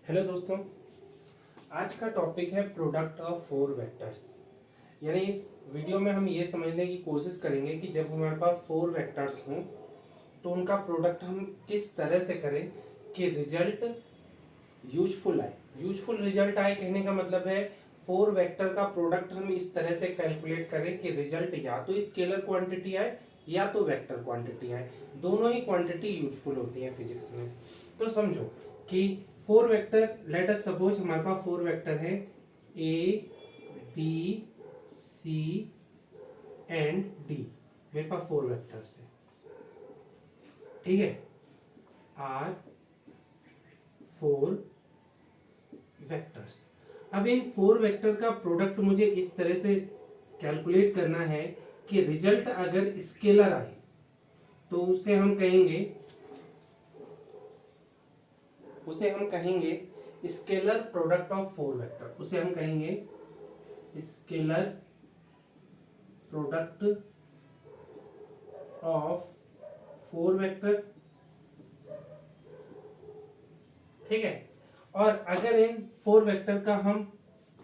Hello दोस्तों, आज का टॉपिक है प्रोडक्ट ऑफ फोर वेक्टर्स। यानी इस वीडियो में हम ये समझने की कोशिश करेंगे कि जब हमारे पास फोर वेक्टर्स हों तो उनका प्रोडक्ट हम किस तरह से करें कि रिजल्ट यूजफुल आए। यूजफुल रिजल्ट आए कहने का मतलब है फोर वेक्टर का प्रोडक्ट हम इस तरह से कैलकुलेट करें कि रिजल्ट या तो स्केलर क्वांटिटी आए या तो वेक्टर क्वांटिटी आए। दोनों ही क्वांटिटी यूजफुल होती है फिजिक्स में। तो समझो कि four vector, let us suppose हमारे पास फोर वेक्टर है A B C and D. मेरे पास फोर वेक्टर्स है, ठीक है। Are four vectors. अब इन फोर वेक्टर का प्रोडक्ट मुझे इस तरह से कैलकुलेट करना है कि रिजल्ट अगर स्केलर आए तो उसे हम कहेंगे scalar product of four vector. उसे हम कहेंगे scalar product of four vector, ठीक है। और अगर इन फोर वेक्टर का हम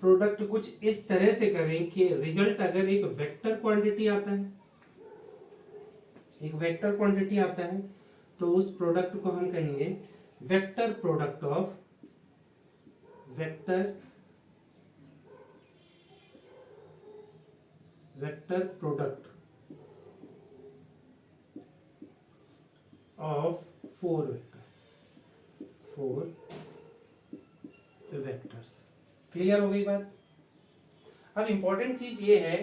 प्रोडक्ट कुछ इस तरह से करें कि रिजल्ट अगर एक वेक्टर क्वांटिटी आता है तो उस प्रोडक्ट को हम कहेंगे vector product of four vectors. Clear हो गई बात। अब इंपॉर्टेंट चीज ये है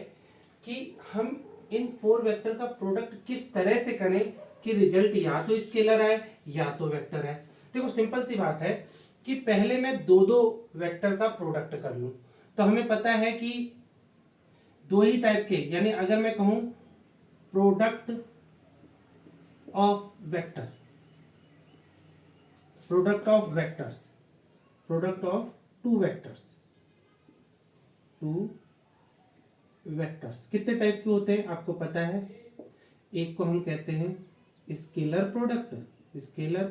कि हम इन फोर वेक्टर का प्रोडक्ट किस तरह से करें कि रिजल्ट या तो स्केलर आए या तो वेक्टर है। देखो सिंपल सी बात है कि पहले मैं दो दो वेक्टर का प्रोडक्ट कर लूं तो हमें पता है कि दो ही टाइप के, यानी अगर मैं कहूं product of vector, product of vectors, product of two vectors कितने टाइप के होते हैं आपको पता है। एक को हम कहते हैं स्केलर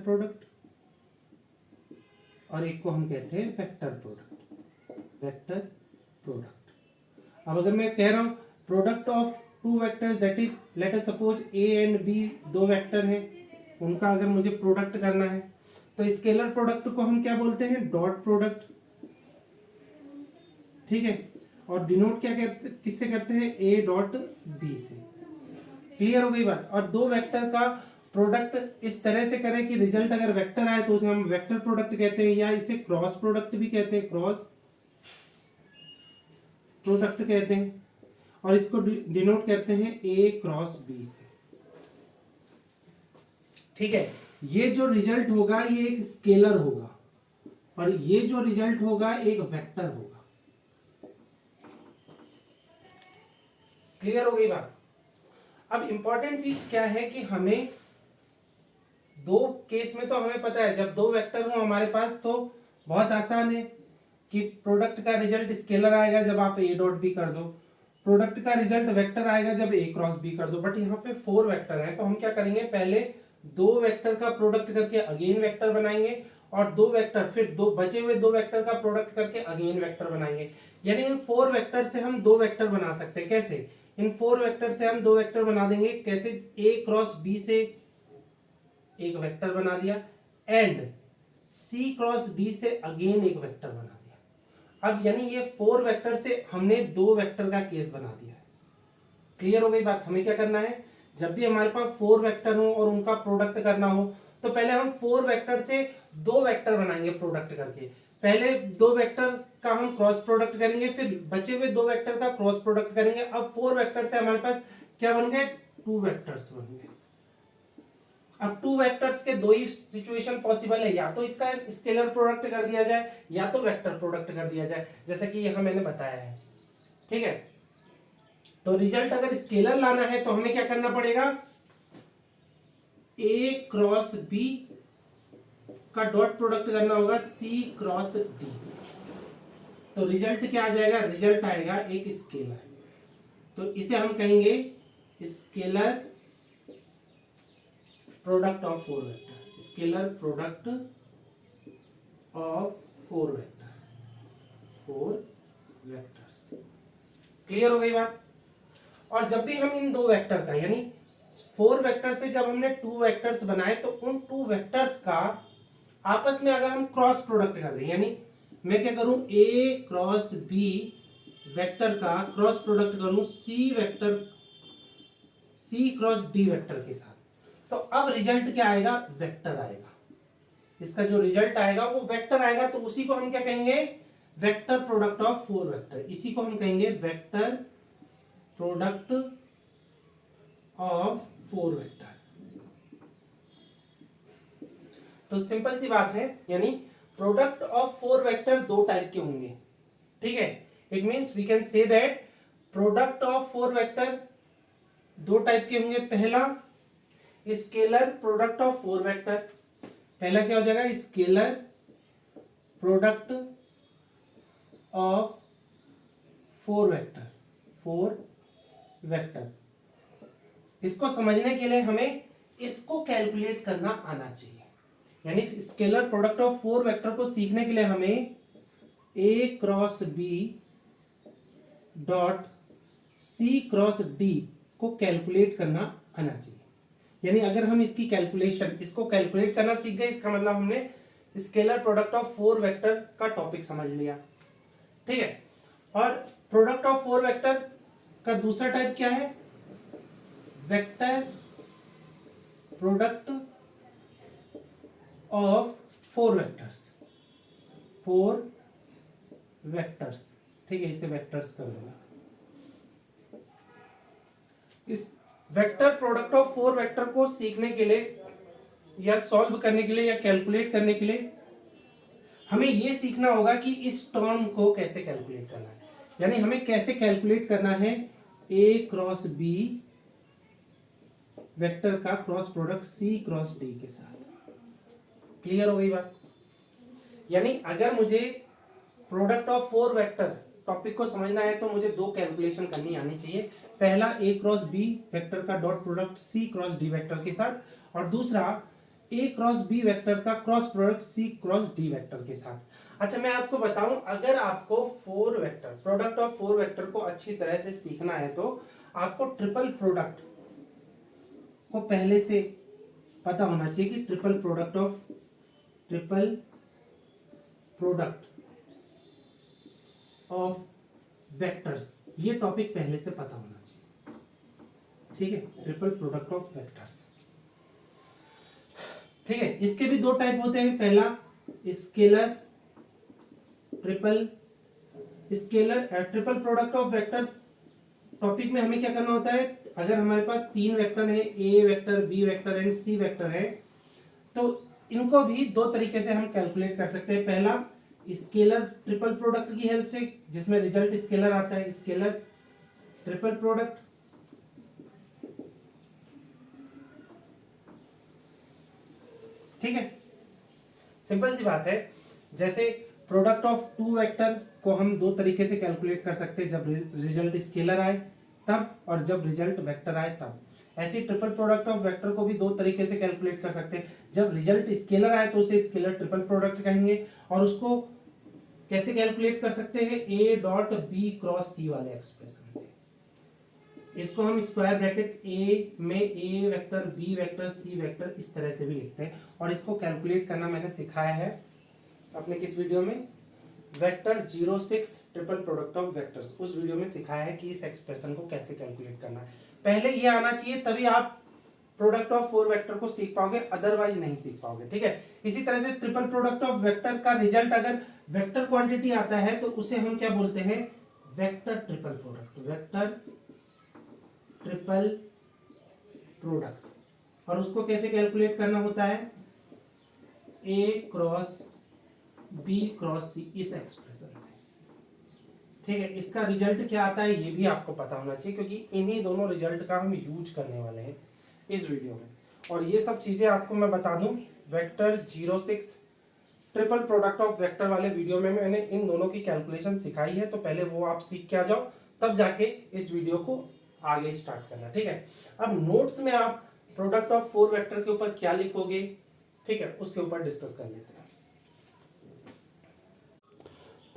प्रोडक्ट और एक को हम कहते हैं वेक्टर प्रोडक्ट। अब अगर मैं कह रहा हूं product of two vectors, that is let us suppose A and B दो वेक्टर हैं, उनका अगर मुझे प्रोडक्ट करना है तो स्केलर प्रोडक्ट को हम क्या बोलते हैं, डॉट प्रोडक्ट, ठीक है। और डिनोट क्या कहते, किससे करते हैं, ए डॉट बी से। क्लियर हो गई बात। और दो वेक्टर का प्रोडक्ट इस तरह से करें कि रिजल्ट अगर वेक्टर आए तो उसे हम वेक्टर प्रोडक्ट कहते हैं, या इसे क्रॉस प्रोडक्ट भी कहते हैं, क्रॉस प्रोडक्ट कहते हैं। और इसको डिनोट करते हैं ए क्रॉस बी से, ठीक है। ये जो रिजल्ट होगा ये एक स्केलर होगा और ये जो रिजल्ट होगा एक वेक्टर होगा। क्लियर हो गई बात। अब इंपॉर्टेंट चीज क्या है कि हमें दो केस में तो हमें पता है जब दो वेक्टर हो हमारे पास तो बहुत आसान है कि प्रोडक्ट का रिजल्ट स्केलर आएगा जब आप ए डॉट बी कर दो, प्रोडक्ट का रिजल्ट वेक्टर आएगा जब ए क्रॉस बी कर दो। बट यहाँ पे फोर वेक्टर है तो हम क्या करेंगे, पहले दो वेक्टर का प्रोडक्ट करके अगेन वेक्टर बनाएंगे और दो वेक्टर, फिर दो बचे हुए दो वेक्टर का प्रोडक्ट करके अगेन वेक्टर बनाएंगे। यानी इन फोर वेक्टर से हम दो वेक्टर बना सकते हैं। कैसे, इन फोर वेक्टर से हम दो वेक्टर बना देंगे, कैसे, ए क्रॉस बी से एक वेक्टर बना दिया एंड सी क्रॉस डी से अगेन एक वेक्टर बना दिया। अब यानी ये फोर वेक्टर से हमने दो वेक्टर का केस बना दिया है। क्लियर हो गई बात। हमें क्या करना है, जब भी हमारे पास फोर वेक्टर हो और उनका प्रोडक्ट करना हो तो पहले हम फोर वेक्टर से दो वेक्टर बनाएंगे प्रोडक्ट करके। पहले दो वेक्टर का हम क्रॉस प्रोडक्ट करेंगे, फिर बचे हुए दो वेक्टर का क्रॉस प्रोडक्ट करेंगे। अब फोर वेक्टर से हमारे पास क्या बन गए, टू वेक्टर्स बन गए। अब टू वेक्टर्स के दो ही सिचुएशन पॉसिबल है, या तो इसका स्केलर प्रोडक्ट कर दिया जाए या तो वेक्टर प्रोडक्ट कर दिया जाए, जैसे कि यहां मैंने बताया है, ठीक है। तो रिजल्ट अगर स्केलर लाना है तो हमें क्या करना पड़ेगा, ए क्रॉस बी का डॉट प्रोडक्ट करना होगा सी क्रॉस डी से। तो रिजल्ट क्या आ जाएगा, रिजल्ट आएगा एक स्केलर। तो इसे हम कहेंगे scalar product of four vector, scalar product of 4 vector, 4 vectors. Clear हो गई बात। और जब भी हम इन दो वेक्टर का यानी 4 वेक्टर से जब हमने 2 वेक्टर्स बनाए तो उन 2 वेक्टर्स का आपस में अगर हम क्रॉस प्रोडक्ट कर दें, यानी मैं क्या करूं, ए क्रॉस बी वेक्टर का क्रॉस प्रोडक्ट करूं सी vector, C cross D vector के साथ, तो अब रिजल्ट क्या आएगा, वेक्टर आएगा। इसका जो रिजल्ट आएगा वो वेक्टर आएगा, तो उसी को हम क्या कहेंगे, वेक्टर प्रोडक्ट ऑफ 4 वेक्टर। इसी को हम कहेंगे वेक्टर प्रोडक्ट ऑफ 4 वेक्टर। तो सिंपल सी बात है, यानी प्रोडक्ट ऑफ 4 वेक्टर दो टाइप के होंगे, ठीक है। It means we can say that product of 4 vector दो टाइप के होंगे। पहला स्केलर प्रोडक्ट ऑफ 4 वेक्टर, पहला क्या हो जाएगा, scalar product of 4 vector, 4 vector. इसको समझने के लिए हमें इसको कैलकुलेट करना आना चाहिए, यानी स्केलर प्रोडक्ट ऑफ 4 वेक्टर को सीखने के लिए हमें A cross B dot C cross D को कैलकुलेट करना आना चाहिए। यानी अगर हम इसकी कैलकुलेशन, इसको कैलकुलेट करना सीख गए, इसका मतलब हमने स्केलर प्रोडक्ट ऑफ 4 वेक्टर का टॉपिक समझ लिया, ठीक है। और प्रोडक्ट ऑफ 4 वेक्टर का दूसरा टाइप क्या है, vector product of 4 vectors, 4 vectors, ठीक है, इसे वेक्टर्स कर देना। इस वेक्टर प्रोडक्ट ऑफ 4 वेक्टर को सीखने के लिए या सॉल्व करने के लिए या कैलकुलेट करने के लिए हमें यह सीखना होगा कि इस टर्म को कैसे कैलकुलेट करना है, यानी हमें कैसे कैलकुलेट करना है ए क्रॉस बी वेक्टर का cross product C cross D के साथ। क्लियर हो गई बात। यानी अगर मुझे प्रोडक्ट ऑफ 4 वेक्टर टॉपिक को समझना है तो मुझे दो कैलकुलेशन करनी आनी चाहिए। पहला ए क्रॉस बी वेक्टर का dot product C cross D vector के साथ, और दूसरा ए क्रॉस बी वेक्टर का cross product C cross D vector के साथ। अच्छा, मैं आपको बताऊं, अगर आपको 4 वेक्टर प्रोडक्ट ऑफ 4 वेक्टर को अच्छी तरह से सीखना है तो आपको ट्रिपल प्रोडक्ट को पहले से पता होना चाहिए कि ट्रिपल प्रोडक्ट ऑफ वेक्टर्स, ये टॉपिक पहले से पता होना चाहिए, ठीक है। ट्रिपल प्रोडक्ट ऑफ वेक्टर्स, ठीक है। इसके भी दो टाइप होते हैं, पहला scalar triple product of vectors topic में हमें क्या करना होता है, अगर हमारे पास 3 वेक्टर है, A vector, B vector and C vector है, तो इनको भी दो तरीके से हम कैलकुलेट कर सकते हैं। पहला स्केलर ट्रिपल प्रोडक्ट की हेल्प से, जिसमें रिजल्ट स्केलर आता है, स्केलर ट्रिपल प्रोडक्ट, ठीक है। सिंपल सी बात है, जैसे प्रोडक्ट ऑफ 2 वेक्टर को हम दो तरीके से कैलकुलेट कर सकते हैं, जब रिजल्ट स्केलर आए तब, और जब रिजल्ट वेक्टर आए तब। ऐसे ट्रिपल प्रोडक्ट ऑफ वेक्टर को भी दो तरीके से कैलकुलेट कर सकते हैं, जब रिजल्ट स्केलर आए तो उसे स्केलर ट्रिपल प्रोडक्ट कहेंगे, और उसको कैसे कैलकुलेट कर सकते हैं, ए डॉट बी क्रॉस सी वाले एक्सप्रेशन से। इसको हम स्क्वायर ब्रैकेट ए में A vector, B vector, C vector इस तरह से भी लिखते हैं, और इसको कैलकुलेट करना मैंने सिखाया है अपने किस वीडियो में, vector 06 triple product of vectors, उस वीडियो में सिखाया है कि इस एक्सप्रेशन को कैसे कैलकुलेट करना है। पहले ये आना चाहिए, तभी आप प्रोडक्ट ऑफ 4 वेक्टर को सीख पाओगे, अदरवाइज नहीं सीख पाओगे, ठीक है। इसी तरह से ट्रिपल प्रोडक्ट ऑफ वेक्टर का रिजल्ट अगर वेक्टर क्वांटिटी आता है तो उसे हम क्या बोलते हैं, vector triple product, vector triple product. और उसको कैसे कैलकुलेट करना होता है, ए क्रॉस बी क्रॉस सी, इस एक्सप्रेशन से, ठीक है। इसका रिजल्ट क्या आता है ये भी आपको पता होना चाहिए, क्योंकि इन्हीं दोनों रिजल्ट का हम यूज करने वाले हैं इस वीडियो में। और ये सब चीजें आपको मैं बता दूं, vector 06 triple product of vector वाले वीडियो में मैंने इन दोनों की कैलकुलेशन सिखाई है, तो पहले वो आप सीख के आ जाओ, तब जाके इस वीडियो को आगे स्टार्ट करना, ठीक है। अब नोट्स में आप प्रोडक्ट ऑफ 4 वेक्टर के ऊपर क्या लिखोगे, ठीक है, उसके ऊपर डिस्कस कर लेते हैं।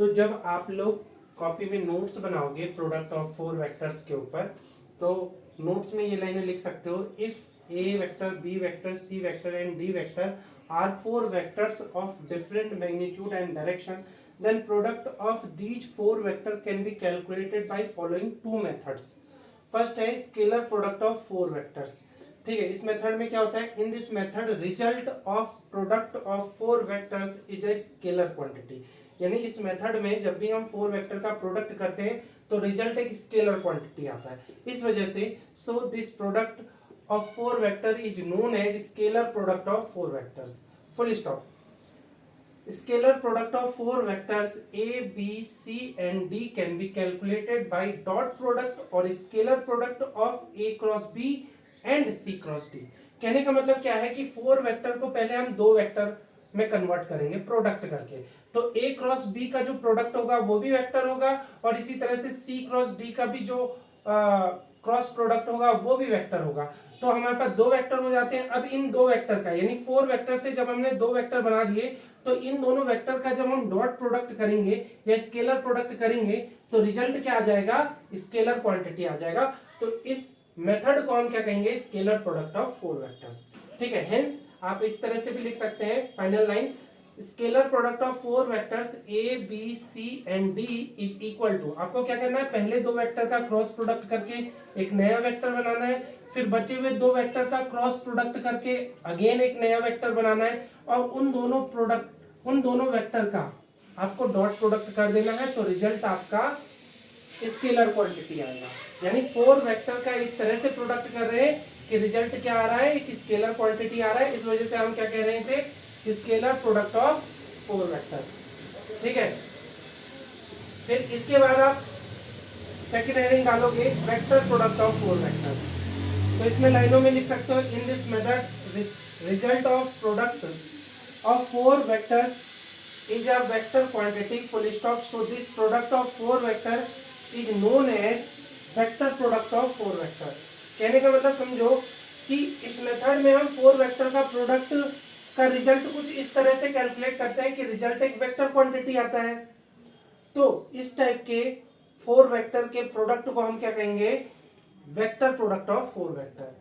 तो जब आप लोग कॉपी में नोट्स बनाओगे प्रोडक्ट ऑफ फोर वेक्टर्स के ऊपर, तो नोट्स में ये लाइनें लिख सकते हो, if A vector, B vector, C vector and D vector are four vectors of different magnitude and direction, then product of these four vector can be calculated by following two methods. First है scalar product of four vectors. ठीक है, इस method में क्या होता है, इन this method result of product of four vectors is a scalar quantity. यानी इस मेथड में जब भी हम फोर वेक्टर का प्रोडक्ट करते हैं तो रिजल्ट एक स्केलर क्वांटिटी आता है। इस वजह से so this product of four vector is known as scalar product of four vectors. Full stop. Scalar product of four vectors a, b, c and d can be calculated by dot product or scalar product of a cross b and c cross d। कहने का मतलब क्या है कि four vector को पहले हम दो वेक्टर में कन्वर्ट करेंगे प्रोडक्ट करके, तो a क्रॉस b का जो प्रोडक्ट होगा वो भी वेक्टर होगा और इसी तरह से c क्रॉस d का भी जो क्रॉस प्रोडक्ट होगा वो भी वेक्टर होगा। तो हमारे पास दो वेक्टर हो जाते हैं। अब इन दो वेक्टर का यानी फोर वेक्टर से जब हमने दो वेक्टर बना दिए तो इन दोनों वेक्टर का जब हम डॉट प्रोडक्ट करेंगे या स्केलर प्रोडक्ट करेंगे तो रिजल्ट क्या आ जाएगा, स्केलर क्वांटिटी आ जाएगा। तो इस मेथड को हम क्या कहेंगे, scalar product of four vectors. ठीक है, हेंस आप इस तरह से भी लिख सकते हैं final line, scalar product of four vectors A B C and D is equal to, आपको क्या करना है, पहले दो वेक्टर का क्रॉस प्रोडक्ट करके एक नया वेक्टर बनाना है, फिर बचे हुए दो वेक्टर का क्रॉस प्रोडक्ट करके अगेन एक नया वेक्टर बनाना है और उन दोनों वेक्टर का आपको डॉट प्रोडक्ट कर देना है, तो रिजल्ट आपका स्केलर क्वांटिटी आएगा। यानी फोर वेक्टर का इस तरह से प्रोडक्ट कर रहे हैं कि रिजल्ट क्या आ रहा है, एक स्केलर क्वांटिटी आ रहा है। इस वजह से हम क्या कह रहे हैं, इसे scalar product of four vector. ठीक है, फिर इसके बाद आप सेकेंड हेडिंग डालोगे vector product of four vector. तो इसमें लाइनों में लिख सकते हो, in this method result of product of four vectors is a vector quantity, full stop. So this product of four vector is known as vector product of four vector. कहने का मतलब समझो कि इस मेथड में हम फोर वेक्टर का product का रिजल्ट कुछ इस तरह से कैलकुलेट करते हैं कि रिजल्ट एक वेक्टर क्वांटिटी आता है। तो इस टाइप के फोर वेक्टर के प्रोडक्ट को हम क्या कहेंगे, vector product of four vector.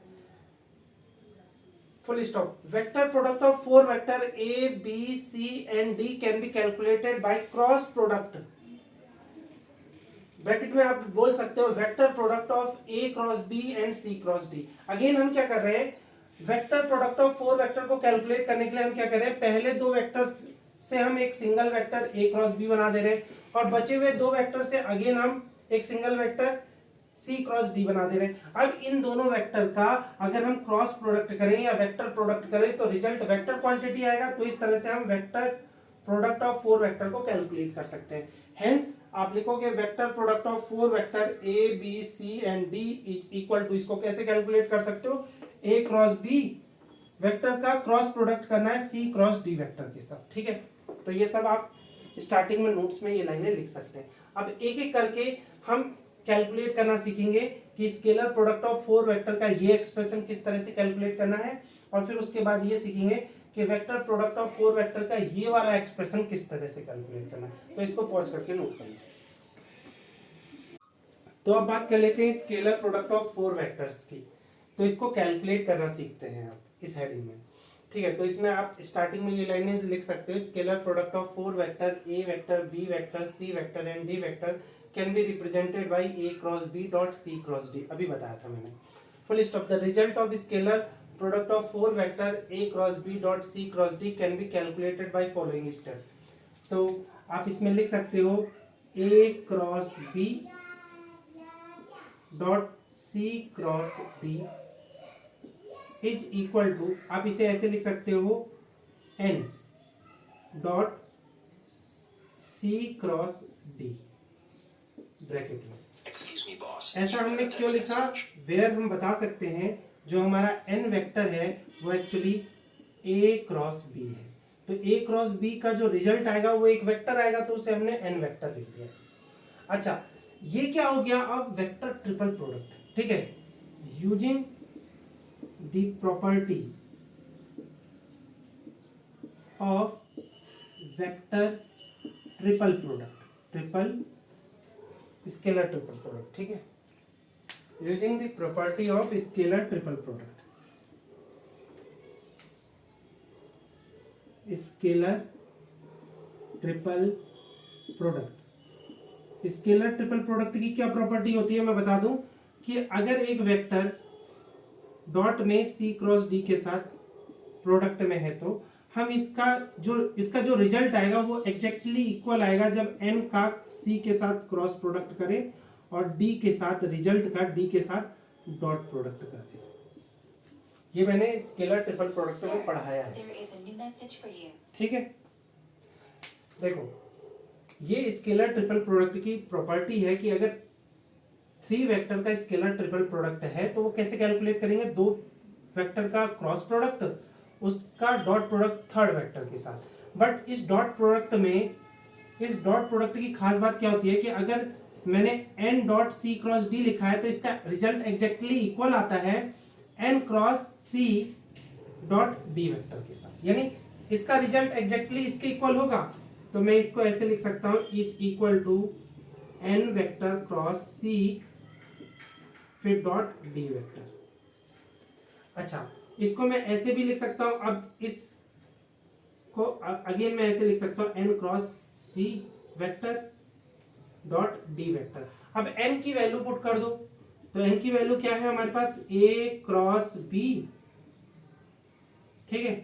Full stop. Vector product of four vector A B C and D can be calculated by cross product. Bracket में आप बोल सकते हो vector product of A cross B and C cross D. Again हम क्या कर रहे हैं, vector product of four vector को कैलकुलेट करने के लिए हम क्या कर रहे हैं, पहले दो वेक्टर से हम एक single vector A cross B बना दे रहे हैं और बचे हुए दो वेक्टर से अगेन हम एक single vector C cross D बना दे रहे हैं। अब इन दोनों वेक्टर का अगर हम क्रॉस प्रोडक्ट करें या वेक्टर प्रोडक्ट करें तो रिजल्ट वेक्टर क्वांटिटी आएगा। तो इस तरह से हम vector product of four vector को कैलकुलेट कर सकते हैं। हेंस आप लिखोगे vector product of four vector A B C and D is equal to, इसको कैसे कैलकुलेट कर सकते हो, ए क्रॉस बी वेक्टर का क्रॉस प्रोडक्ट करना है सी क्रॉस डी वेक्टर के साथ। ठीक है, तो ये सब आप स्टार्टिंग में नोट्स में ये लाइनें लिख सकते हैं। अब एक एक करके हम कैलकुलेट करना सीखेंगे कि scalar product of four vector का ये एक्सप्रेशन किस तरह से कैलकुलेट करना है और फिर उसके बाद ये सीखेंगे कि vector product of four vector का ये वाला एक्सप्रेशन किस तरह से कैलकुलेट करना है। तो इसको पॉज करके नोट करिए। तो अब बात कर लेते हैं scalar product of four vectors की। तो इसको कैलकुलेट करना सीखते हैं आप इस हेडिंग में। ठीक है, तो इसमें आप स्टार्टिंग में ये लाइनें लिख सकते हो, scalar product of four vector A vector B vector C vector and D vector can be represented by A cross B dot C cross D. अभी बताया था मैंने। Full stop. The result of scalar product of four vector A cross B dot C cross D can be calculated by following step. तो आप इसमें लिख सकते हो A cross B dot C cross D is equal to, आप इसे ऐसे लिख सकते हो N dot C cross D bracket में। ऐसा हमने क्यों लिखा, वेयर हम बता सकते हैं जो हमारा एन वेक्टर है वो एक्चुअली ए क्रॉस बी है। तो ए क्रॉस बी का जो रिजल्ट आएगा वो एक वेक्टर आएगा, तो उसे हमने एन वेक्टर लिख दिया। अच्छा, ये क्या हो गया, अब वेक्टर ट्रिपल प्रोडक्ट। ठीक है, using the properties of vector triple product. Triple scalar triple product, ठीक है, using the property of scalar triple product, scalar triple product. Scalar triple product की क्या प्रॉपर्टी होती है मैं बता दूं कि अगर एक वेक्टर डॉट में सी क्रॉस डी के साथ प्रोडक्ट में है तो हम इसका जो रिजल्ट आएगा वो एग्जैक्टली इक्वल आएगा जब एन का सी के साथ क्रॉस प्रोडक्ट करें और डी के साथ रिजल्ट का डी के साथ डॉट प्रोडक्ट कर दे। ये मैंने स्केलर ट्रिपल प्रोडक्ट में पढ़ाया है, ठीक है। देखो ये स्केलर ट्रिपल प्रोडक्ट की प्रॉपर्टी है कि अगर 3 वेक्टर का स्केलर ट्रिपल प्रोडक्ट है तो वो कैसे कैलकुलेट करेंगे, 2 वेक्टर का क्रॉस प्रोडक्ट उसका डॉट प्रोडक्ट थर्ड वेक्टर के साथ। बट इस डॉट प्रोडक्ट की खास बात क्या होती है कि अगर मैंने n dot C cross D लिखा है तो इसका रिजल्ट एग्जैक्टली इक्वल आता है n cross C dot D vector के साथ, यानी इसका रिजल्ट एग्जैक्टली इसके इक्वल होगा। तो मैं इसको ऐसे लिख सकता हूं is equal to n vector cross C फिर डॉट डी वेक्टर। अच्छा, इसको मैं ऐसे भी लिख सकता हूं, अब इस को अगेन मैं ऐसे लिख सकता हूं n cross C vector dot D vector. अब n की वैल्यू पुट कर दो, तो n की वैल्यू क्या है हमारे पास a क्रॉस b, ठीक है,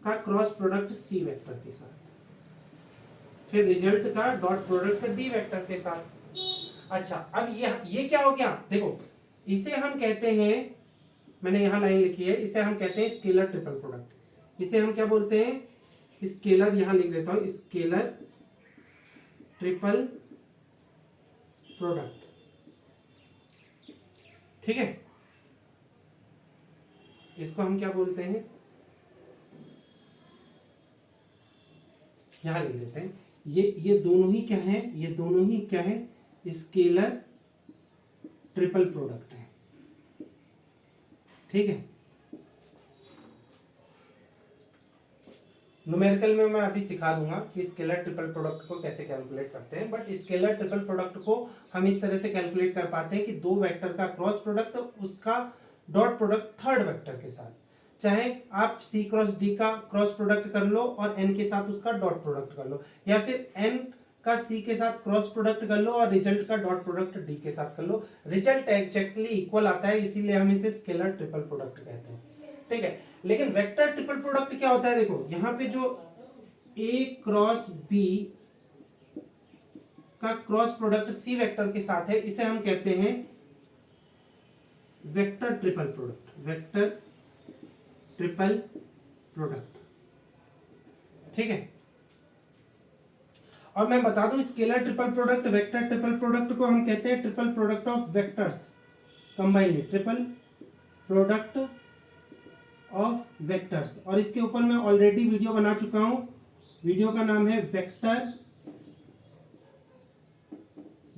का क्रॉस प्रोडक्ट सी वेक्टर के साथ, फिर रिजल्ट का डॉट प्रोडक्ट डी वेक्टर के साथ। अच्छा, अब ये क्या हो गया, देखो इसे हम कहते हैं, मैंने यहां लाइन लिखी है, इसे हम कहते हैं स्केलर ट्रिपल प्रोडक्ट। इसे हम क्या बोलते हैं, स्केलर, यहां लिख देता हूं स्केलर ट्रिपल प्रोडक्ट, ठीक है। इसको हम क्या बोलते हैं, यहां लिख देते हैं, ये दोनों ही क्या है, ये दोनों ही क्या है, स्केलर ट्रिपल प्रोडक्ट है, ठीक है। न्यूमेरिकल में मैं अभी सिखा दूंगा कि स्केलर ट्रिपल प्रोडक्ट को कैसे कैलकुलेट करते हैं, बट स्केलर ट्रिपल प्रोडक्ट को हम इस तरह से कैलकुलेट कर पाते हैं कि 2 वेक्टर का क्रॉस प्रोडक्ट उसका डॉट प्रोडक्ट थर्ड वेक्टर के साथ, चाहे आप सी क्रॉस डी का क्रॉस प्रोडक्ट कर लो और एन के साथ उसका डॉट प्रोडक्ट कर लो, या फिर एन का सी के साथ क्रॉस प्रोडक्ट कर लो और रिजल्ट का डॉट प्रोडक्ट डी के साथ कर लो, रिजल्ट एग्जैक्टली इक्वल आता है, इसीलिए हम इसे स्केलर ट्रिपल प्रोडक्ट कहते हैं, ठीक है। लेकिन वेक्टर ट्रिपल प्रोडक्ट क्या होता है, देखो यहाँ पे जो ए क्रॉस बी का क्रॉस प्रोडक्ट सी वेक्टर के साथ है, इसे हम कहते हैं vector triple product, vector triple product, ठीक है। और मैं बता दूं scalar triple product, vector triple product को हम कहते हैं triple product of vectors combinedly, triple product of vectors. और इसके ऊपर मैं ऑलरेडी वीडियो बना चुका हूं, वीडियो का नाम है vector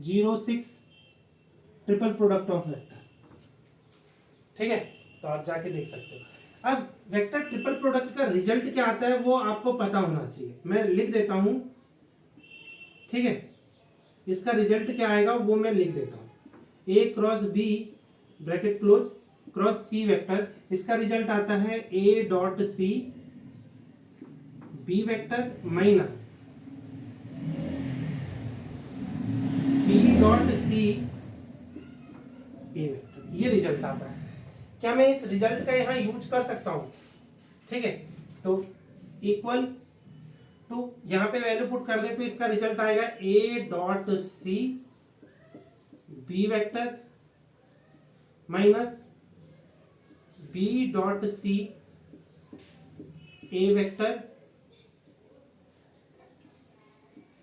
06 triple product of vector, ठीक है, तो आप जाके देख सकते हो। अब वेक्टर ट्रिपल प्रोडक्ट का रिजल्ट क्या आता है वो आपको पता होना चाहिए, मैं लिख देता हूं, ठीक है। इसका रिजल्ट क्या आएगा वो मैं लिख देता हूं, A cross B bracket close cross C vector, इसका रिजल्ट आता है A dot C B vector minus B dot C A vector, ये रिजल्ट आता है। क्या मैं इस रिजल्ट का यहां यूज कर सकता हूं, ठीक है, तो इक्वल टू यहां पे वैल्यू पुट कर दे तो इसका रिजल्ट आएगा A dot C B vector minus B dot C A vector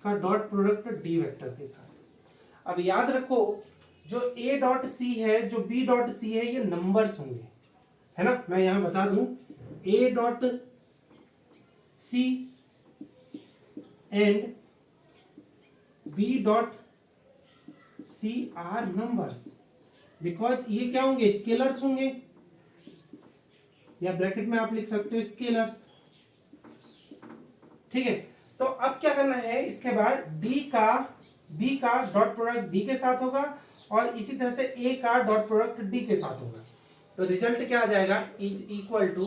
का डॉट प्रोडक्ट डी वेक्टर के साथ। अब याद रखो जो ए डॉट सी है, जो बी डॉट सी है, ये नंबर्स होंगे, है ना। मैं यहां बता दूं A dot C and B dot C are numbers, because ये क्या होंगे, स्केलर्स होंगे, या ब्रैकेट में आप लिख सकते हो स्केलर्स, ठीक है। तो अब क्या करना है, इसके बाद बी का डॉट प्रोडक्ट डी के साथ होगा और इसी तरह से ए का डॉट प्रोडक्ट डी के साथ होगा। तो रिजल्ट क्या आ जाएगा, इज इक्वल टू,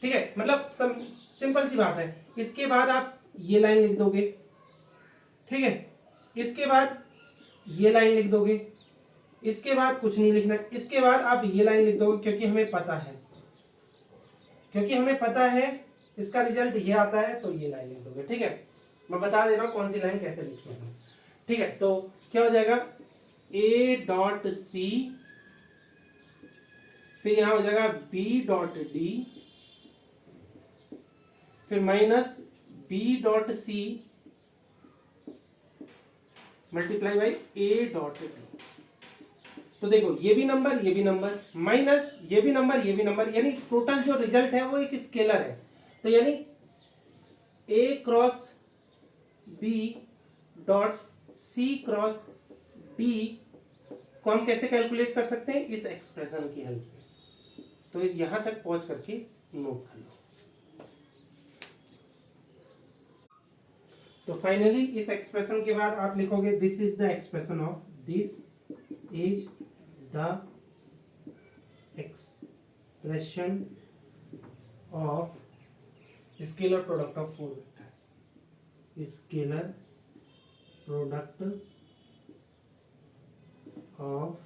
ठीक है, मतलब सिंपल सी बात है। इसके बाद आप ये लाइन लिख दोगे, ठीक है, इसके बाद ये लाइन लिख दोगे, इसके बाद कुछ नहीं लिखना, इसके बाद आप ये लाइन लिख दोगे क्योंकि हमें पता है इसका रिजल्ट ये आता है, तो ये लाइन लिख दोगे। ठीक है, मैं बता दे रहा हूं कौन सी लाइन कैसे लिखी है। ठीक है, तो क्या हो जाएगा, ए डॉट सी, फिर यहां हो जाएगा बी डॉट डी, फिर minus B dot C multiply by A dot D. तो देखो ये भी नंबर माइनस ये भी नंबर, यानी टोटल जो रिजल्ट है वो एक स्केलर है। तो यानी A cross B dot C cross D को हम कैसे कैलकुलेट कर सकते हैं, इस एक्सप्रेशन की हेल्प से। तो यहां तक पहुंच करके नोट कर लो। तो फाइनली इस एक्सप्रेशन के बाद आप लिखोगे this is the expression of, this is the expression of scalar product of four vector, scalar product of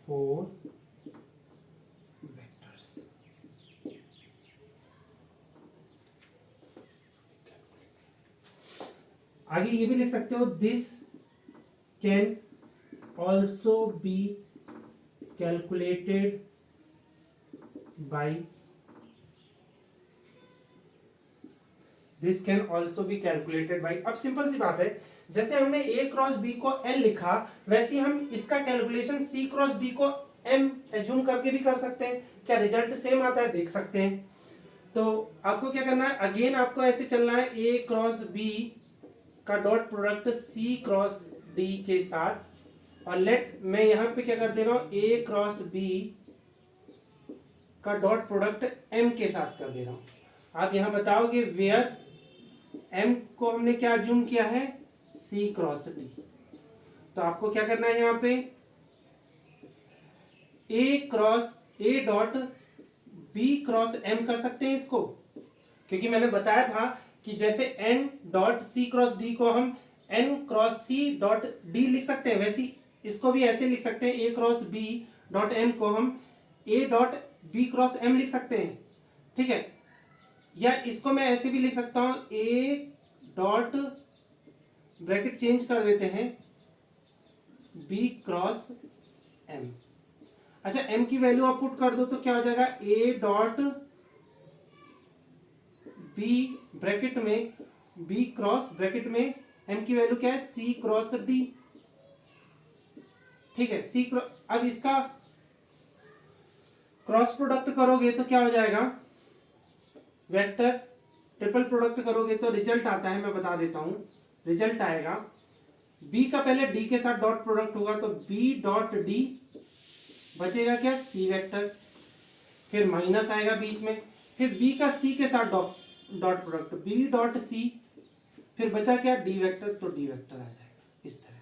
four vectors. आगे ये भी लिख सकते हो, this can also be calculated by, this can also be calculated by. अब simple सी बात है, जैसे हमने ए क्रॉस बी को एल लिखा, वैसे हम इसका कैलकुलेशन सी क्रॉस डी को एम एज्यूम करके भी कर सकते हैं। क्या रिजल्ट सेम आता है, देख सकते हैं। तो आपको क्या करना है, अगेन आपको ऐसे चलना है, ए क्रॉस बी का dot product C cross D के साथ, और लेट मैं यहां पे क्या कर दे रहा हूं, ए क्रॉस बी का डॉट प्रोडक्ट एम के साथ कर दे रहा हूं। आप यहां बताओगे वेयर एम को हमने क्या अज्यूम किया है, सी क्रॉस डी। तो आपको क्या करना है, यहां पे A dot B cross M कर सकते हैं इसको, क्योंकि मैंने बताया था कि जैसे N dot C cross D को हम N cross C dot D लिख सकते हैं, वैसे इसको भी ऐसे लिख सकते हैं, A cross B dot M को हम A dot B cross M लिख सकते हैं। ठीक है, या इसको मैं ऐसे भी लिख सकता हूं, ए डॉट ब्रैकेट चेंज कर देते हैं, बी क्रॉस एम। अच्छा, एम की वैल्यू आप पुट कर दो तो क्या हो जाएगा, ए डॉट बी ब्रैकेट में बी क्रॉस ब्रैकेट में एम की वैल्यू क्या है, सी क्रॉस डी। ठीक है, सी क्रॉस, अब इसका क्रॉस प्रोडक्ट करोगे तो क्या हो जाएगा, वेक्टर ट्रिपल प्रोडक्ट करोगे तो रिजल्ट आता है, मैं बता देता हूं। रिजल्ट आएगा, बी का पहले डी के साथ डॉट प्रोडक्ट होगा, तो बी डॉट डी बचेगा क्या, सी वेक्टर, फिर माइनस आएगा बीच में, फिर बी का सी के साथ dot product B dot C, फिर बचा क्या, डी वेक्टर, तो डी वेक्टर आ जाएगा इस तरह से।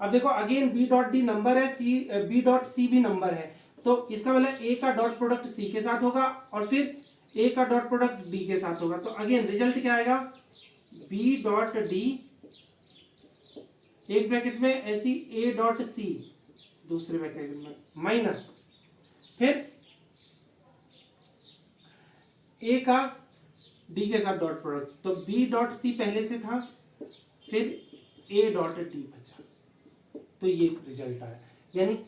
अब देखो again B dot D number है, सी बी डॉट सी भी नंबर है, तो इसका मतलब ए का डॉट प्रोडक्ट सी के साथ होगा और फिर ए का डॉट प्रोडक्ट डी के साथ होगा। तो अगेन रिजल्ट क्या आएगा, बी डॉट डी एक ब्रैकेट में ऐसी ए डॉट सी दूसरे ब्रैकेट में माइनस, फिर ए का डी के साथ डॉट प्रोडक्ट, तो बी डॉट सी पहले से था, फिर ए डॉट डी बचा, तो ये रिजल्ट आया। यानी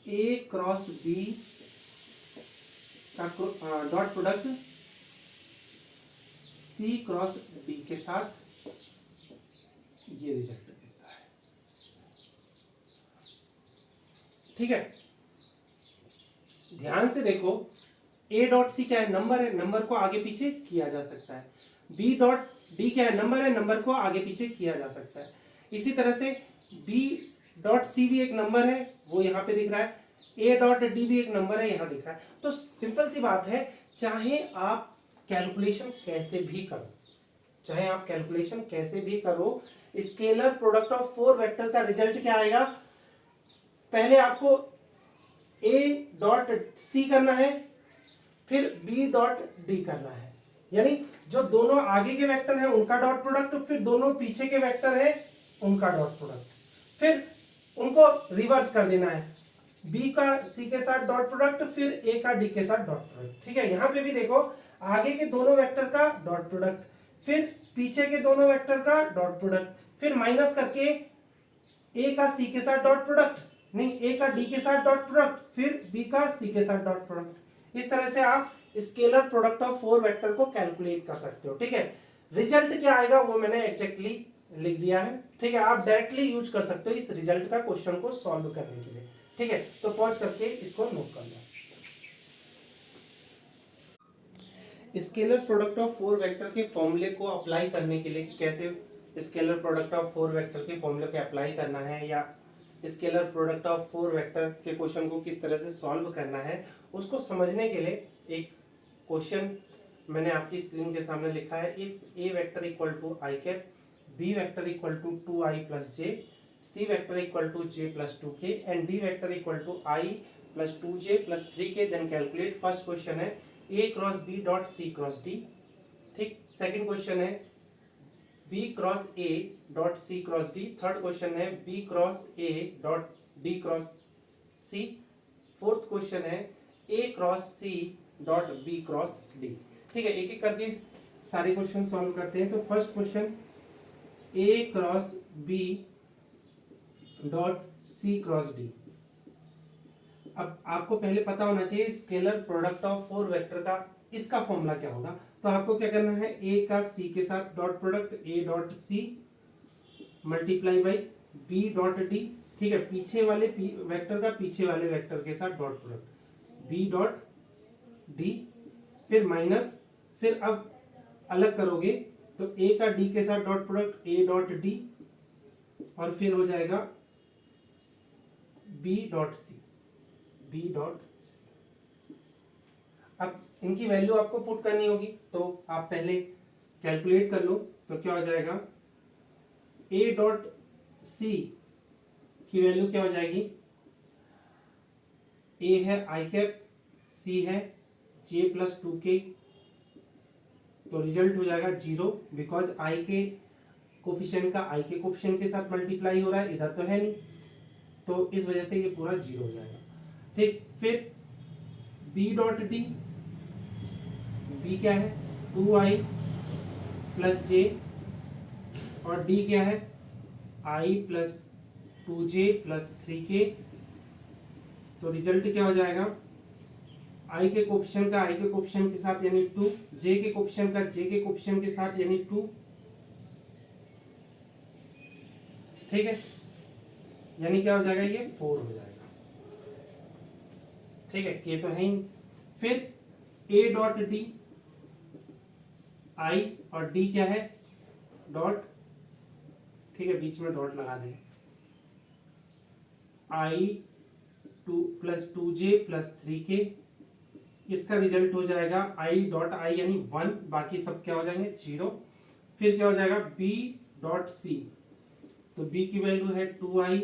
ए क्रॉस बी का dot product C cross D के साथ ये रिजल्ट देता है। ठीक है, ध्यान से देखो, ए डॉट सी क्या है, नंबर है, नंबर को आगे पीछे किया जा सकता है। बी डॉट डी क्या है, नंबर है, नंबर को आगे पीछे किया जा सकता है। इसी तरह से बी डॉट सी भी एक नंबर है, वो यहां पे दिख रहा है, ए डॉट डी भी एक नंबर है, यहां दिख रहा है। तो सिंपल सी बात है, चाहे आप कैलकुलेशन कैसे भी करो, चाहे आप कैलकुलेशन कैसे भी करो, स्केलर प्रोडक्ट ऑफ 4 वेक्टर का रिजल्ट क्या आएगा? पहले आपको a डॉट सी करना है, फिर b डॉट डी करना है, यानी जो दोनों आगे के वेक्टर हैं उनका डॉट प्रोडक्ट, फिर दोनों पीछे के वेक्टर हैं उनका डॉट प्रोडक्ट, फिर उनको रिवर्स कर देना है, b का c के साथ डॉट प्रोडक्ट, फिर a का d के साथ डॉट प्रोडक्ट। ठीक है, यहां पे भी देखो आगे के दोनों वेक्टर का डॉट प्रोडक्ट, फिर पीछे के दोनों वेक्टर का डॉट प्रोडक्ट, फिर माइनस करके a का c के साथ डॉट प्रोडक्ट, नहीं a का d के साथ डॉट प्रोडक्ट, फिर b का c के साथ डॉट प्रोडक्ट। इस तरह से आप स्केलर प्रोडक्ट ऑफ 4 वेक्टर को कैलकुलेट कर सकते हो। ठीक है, रिजल्ट क्या आएगा वो मैंने एग्जैक्टली लिख दिया है। ठीक है, आप डायरेक्टली यूज कर सकते हो इस रिजल्ट का क्वेश्चन को सॉल्व करने के लिए। ठीक है, तो पॉज करके इसको नोट कर लो। स्केलर प्रोडक्ट ऑफ 4 वेक्टर के फॉर्मूले को अप्लाई करने के लिए, कैसे स्केलर प्रोडक्ट ऑफ 4 वेक्टर के फॉर्मूले को अप्लाई करना है या स्केलर प्रोडक्ट ऑफ 4 वेक्टर के क्वेश्चन को किस तरह से सॉल्व करना है, उसको समझने के लिए एक क्वेश्चन मैंने आपकी स्क्रीन के सामने लिखा है। If A vector equal to I cap, B vector equal to 2i plus J, C vector equal to j plus 2k and D vector equal to i plus 2j plus 3k, then calculate. First question है a cross b dot c cross d। ठीक, second question है b cross a dot c cross d। Third question है b cross a dot d cross c। Fourth question है a cross c dot b cross d। ठीक है, एक एक करके सारे क्वेश्चन सॉल्व करते हैं। तो first question a cross b dot c cross d। अब आपको पहले पता होना चाहिए स्केलर प्रोडक्ट ऑफ 4 वेक्टर का इसका फॉर्मूला क्या होगा। तो आपको क्या करना है, a का c के साथ dot product a dot c multiply by b dot d। ठीक है, पीछे वाले वेक्टर का पीछे वाले वेक्टर के साथ dot product b dot d, फिर माइनस, फिर अब अलग करोगे तो a का d के साथ dot product a dot d, और फिर हो जाएगा b dot c, b dot c। अब इनकी वैल्यू आपको पुट करनी होगी, तो आप पहले कैलकुलेट कर लो। तो क्या हो जाएगा, a डॉट c की वैल्यू क्या हो जाएगी, a है i कैप, c है j प्लस 2k, तो रिजल्ट हो जाएगा 0, बिकॉज i के कोफिशिएंट का i के कोफिशिएंट के साथ मल्टीप्लाई हो रहा है, इधर तो है नहीं, तो इस वजह से ये पूरा 0 हो जाएगा। ठीक, फिर b डॉट d, b क्या है 2i प्लस j, और d क्या है i plus 2j plus 3k, तो रिजल्ट क्या हो जाएगा, i के कोफिशिएंट का i के कोफिशिएंट के साथ यानी 2, j के कोफिशिएंट का j के कोफिशिएंट के साथ यानी 2। ठीक है, यानी क्या हो जाएगा, ये 4 हो जाएगा। ठीक है, ये तो है ही। फिर a डॉट d, i और d क्या है डॉट, ठीक है बीच में डॉट लगा दें, i 2 plus 2j plus 3k, इसका रिजल्ट हो जाएगा i डॉट i यानी 1, बाकी सब क्या हो जाएंगे 0। फिर क्या हो जाएगा b डॉट c, तो b की वैल्यू है 2i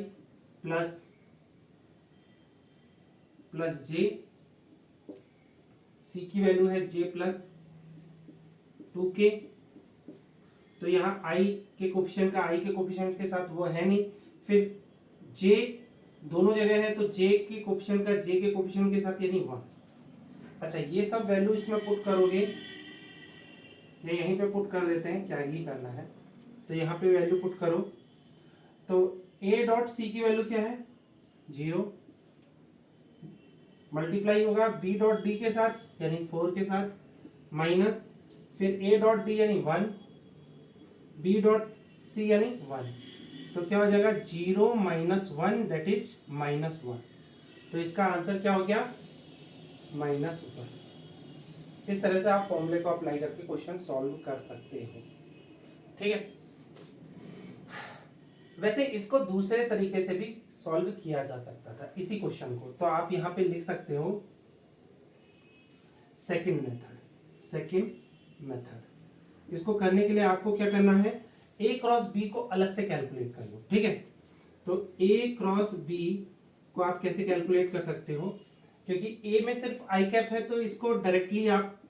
प्लस j, c की वैल्यू है j प्लस 2k, तो यहाँ i के कोफिशिएंट का i के कोफिशिएंट के साथ वो है नहीं, फिर j दोनों जगह है तो j के कोफिशिएंट का j के कोफिशिएंट के साथ यानी 1। अच्छा, ये सब वैल्यू इसमें पुट करोगे, ये यहीं पे पुट कर देते हैं, क्या ही करना है, तो यहाँ पे वैल्यू पुट करो, तो a डॉट c की वैल्यू क्या है 0, मल्टीप्लाई होगा b डॉट d के साथ यानी 4 के साथ, माइनस, फिर a डॉट d यानी 1, b डॉट c यानी 1, तो क्या हो जाएगा 0 माइनस 1 दैट इज -1, तो इसका आंसर क्या हो गया -1। इस तरह से आप फॉर्मूले को अप्लाई करके क्वेश्चन सॉल्व कर सकते हो। ठीक है, वैसे इसको दूसरे तरीके से भी सॉल्व किया जा सकता था इसी क्वेश्चन को, तो आप यहाँ पे लिख सकते हो सेकंड मेथड। इसको करने के लिए आपको क्या करना है, ए क्रॉस बी को अलग से कैलकुलेट कर लो, ठीक है। तो ए क्रॉस बी को आप कैसे कैलकुलेट कर सकते हो, क्योंकि ए में सिर्फ आई कैप है तो इसको डायरेक्टली आप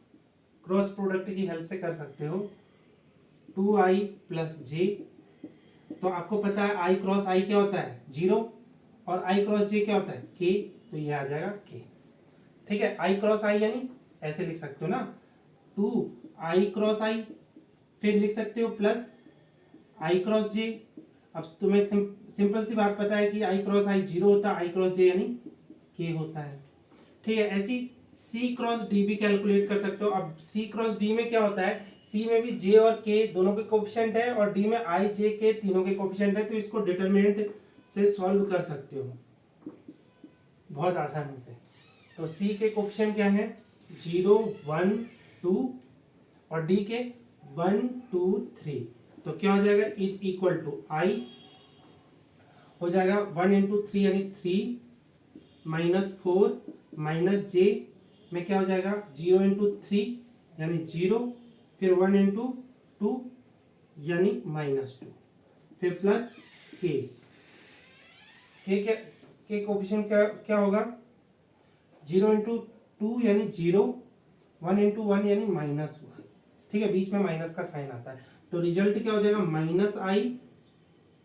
क्रॉस प्रोडक्ट की हेल्प से कर सकते हो, 2i प्लस जे। तो आपको पता है आई क्रॉस आई क्या होता है 0 और आई क्रॉस जे क्या होता है k, तो ये आ जाएगा k, ठीक है। आई क्रॉस आई यानी ऐसे लिख सकते हो ना, 2i क्रॉस आई, फिर लिख सकते हो प्लस आई क्रॉस जे। अब तुम्हें सिंपल सी बात पता है कि आई क्रॉस आई 0 होता है, आई क्रॉस जे यानी k होता है, ठीक है। ऐसी सी क्रॉस डी भी कैलकुलेट कर सकते हो। अब सी क्रॉस डी में क्या होता है, सी में भी जे और के दोनों के कोफिशिएंट है और डी में आई जे के तीनों के कोफिशिएंट है, तो इसको डिटरमिनेंट से सॉल्व कर सकते हो बहुत आसानी से। तो सी के कोफिशिएंट क्या है 0 1 2 और डी के 1 2 3, तो क्या हो जाएगा इज इक्वल टू आई हो जाएगा 1 इंटू 3 यानी 3 माइनस 4 माइनस जे में क्या हो जाएगा 0 इंटू 3 यानी 0, फिर 1 इंटू 2 यानी -2, फिर प्लस के कोफिशिएंट क्या होगा 0 इंटू 2 यानी 0, 1 इंटू 1 यानी -1, ठीक है, बीच में माइनस का साइन आता है। तो रिजल्ट क्या हो जाएगा -i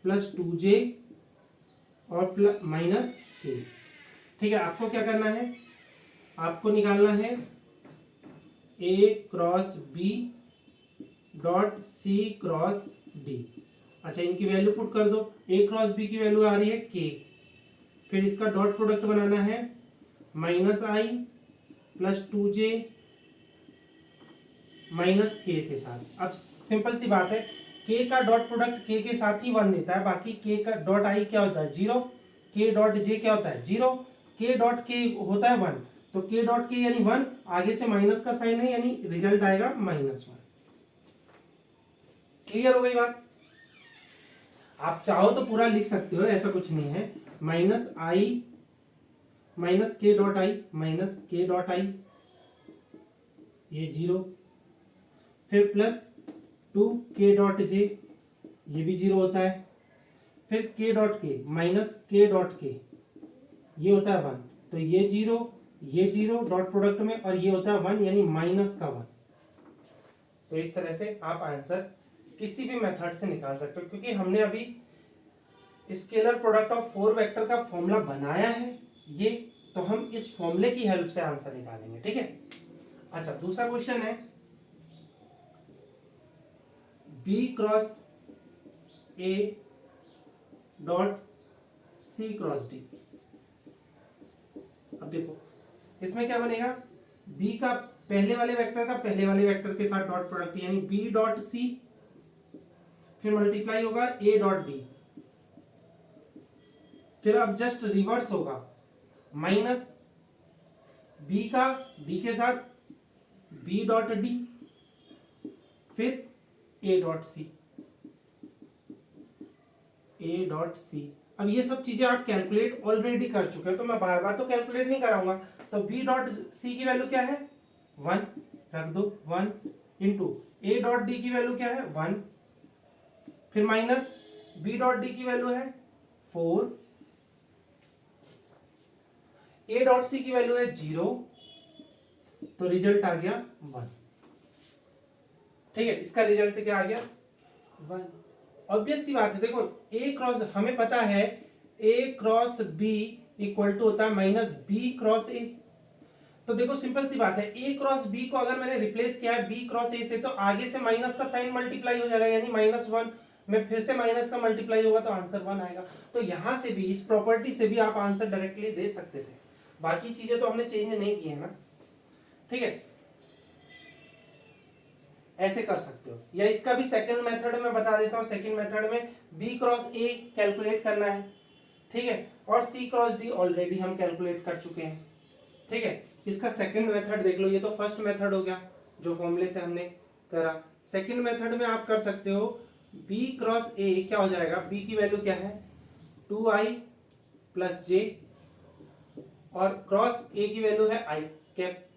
प्लस 2j और प्लस माइनस के, ठीक है। आपको क्या करना है, आपको निकालना है a cross b dot C cross d। अच्छा, इनकी वैल्यू पुट कर दो, a क्रॉस b की वैल्यू आ रही है k, फिर इसका डॉट प्रोडक्ट बनाना है -i plus 2j minus k के साथ। अब सिंपल सी बात है, k का डॉट प्रोडक्ट k के साथ ही 1 देता है, बाकी k का डॉट i क्या होता है 0, k डॉट j क्या होता है 0, k डॉट k होता है 1, तो k डॉट k यानी 1, आगे से माइनस का साइन है यानी रिजल्ट आएगा -1। क्लियर हो गई बात। आप चाहो तो पूरा लिख सकते हो, ऐसा कुछ नहीं है, -i minus k dot i minus k dot i ये 0, फिर प्लस 2k डॉट j ये भी 0 होता है, फिर k dot k minus k dot k ये होता है 1, तो ये 0 ये 0 डॉट प्रोडक्ट में और ये होता है 1 यानी माइनस का 1। तो इस तरह से आप आंसर किसी भी मेथड से निकाल सकते हो, क्योंकि हमने अभी स्केलर प्रोडक्ट ऑफ 4 वेक्टर का फॉर्मूला बनाया है ये, तो हम इस फॉर्मूले की हेल्प से आंसर निकालेंगे, ठीक है। अच्छा, दूसरा क्वेश्चन है b cross a dot c cross d। अब देखो इसमें क्या बनेगा, b का पहले वाले वेक्टर का पहले वाले वेक्टर के साथ डॉट प्रोडक्ट यानी b डॉट c, फिर मल्टीप्लाई होगा a डॉट d, फिर अब जस्ट रिवर्स होगा माइनस b का d के साथ b डॉट d, फिर a dot c, a dot c। अब ये सब चीजें आप कैलकुलेट ऑलरेडी कर चुके हो, तो मैं बार बार तो कैलकुलेट नहीं कराऊंगा। तो b डॉट c की वैल्यू क्या है 1, रख दो 1 इंटू a डॉट d की वैल्यू क्या है 1, फिर माइनस b डॉट d की वैल्यू है 4, a डॉट c की वैल्यू है 0, तो रिजल्ट आ गया 1, ठीक है। इसका रिजल्ट क्या आ गया 1। ऑब्वियस सी बात है, देखो a क्रॉस हमें पता है a cross b equal to होता है माइनस b क्रॉस a। तो देखो सिंपल सी बात है, a क्रॉस b को अगर मैंने रिप्लेस किया है b क्रॉस a से, तो आगे से माइनस का साइन मल्टीप्लाई हो जाएगा यानी -1 में फिर से माइनस का मल्टीप्लाई होगा तो आंसर 1 आएगा। तो यहां से भी इस प्रॉपर्टी से भी आप आंसर डायरेक्टली दे सकते थे, बाकी चीजें तो हमने चेंज नहीं की है ना, ठीक है। ऐसे कर सकते हो, या इसका भी सेकंड मेथड में बता देता हूं। सेकंड मेथड में b क्रॉस a कैलकुलेट करना है, ठीक है, और c क्रॉस d ऑलरेडी हम कैलकुलेट कर चुके हैं, ठीक है। इसका सेकंड मेथड देख लो, ये तो फर्स्ट मेथड हो गया जो फॉर्मूले से हमने करा। सेकंड मेथड में आप कर सकते हो b क्रॉस a क्या हो जाएगा, b की वैल्यू क्या है 2i प्लस j और क्रॉस a की वैल्यू है i कैप,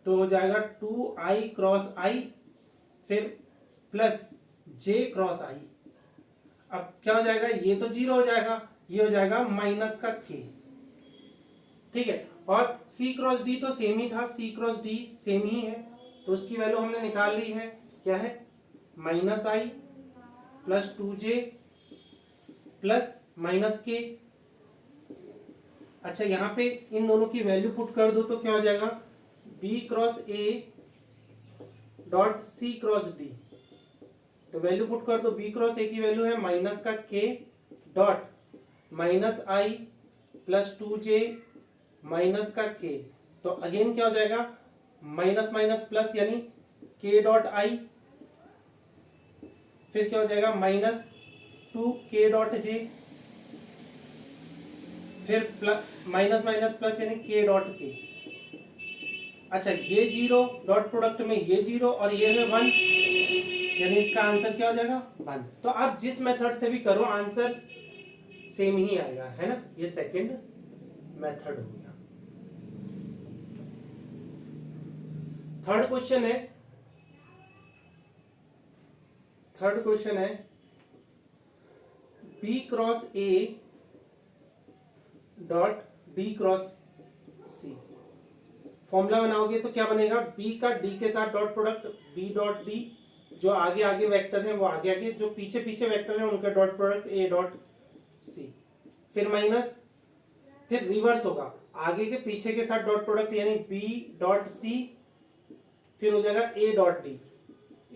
तो हो जाएगा 2i क्रॉस i, फिर प्लस जे क्रॉस आई। अब क्या हो जाएगा, ये तो जीरो हो जाएगा, ये हो जाएगा माइनस का के। ठीक है, और सी क्रॉस डी तो सेम ही था, सी क्रॉस डी सेम ही है, तो उसकी वैल्यू हमने निकाल ली है, क्या है, माइनस आई प्लस 2j प्लस माइनस के। अच्छा, यहां पे इन दोनों की वैल्यू पुट कर दो तो क्या हो जाएगा, B cross A dot C cross D. तो वैल्यू पुट कर दो, बी क्रॉस ए की वैल्यू है माइनस का के डॉट माइनस आई प्लस 2j माइनस का के। तो अगेन क्या हो जाएगा, माइनस माइनस प्लस यानी के डॉट आई, फिर क्या हो जाएगा माइनस 2k डॉट जे, फिर प्लस माइनस माइनस प्लस यानी k डॉट के। अच्छा, ये जीरो डॉट प्रोडक्ट में ये जीरो और ये है 1, यानी इसका आंसर क्या हो जाएगा 1। तो आप जिस मेथड से भी करो आंसर सेम ही आएगा, है ना। ये सेकंड मेथड हो गया। थर्ड क्वेश्चन है B cross A dot D cross C. Formula बनाओगे तो क्या बनेगा, बी का डी के साथ dot product, B dot D, जो आगे आगे वेक्टर है वो आगे आगे, जो पीछे पीछे वेक्टर है उनका dot product A dot C, फिर माइनस, फिर रिवर्स होगा, आगे के पीछे के साथ डॉट प्रोडक्ट यानी बी डॉट सी, फिर हो जाएगा ए dot D,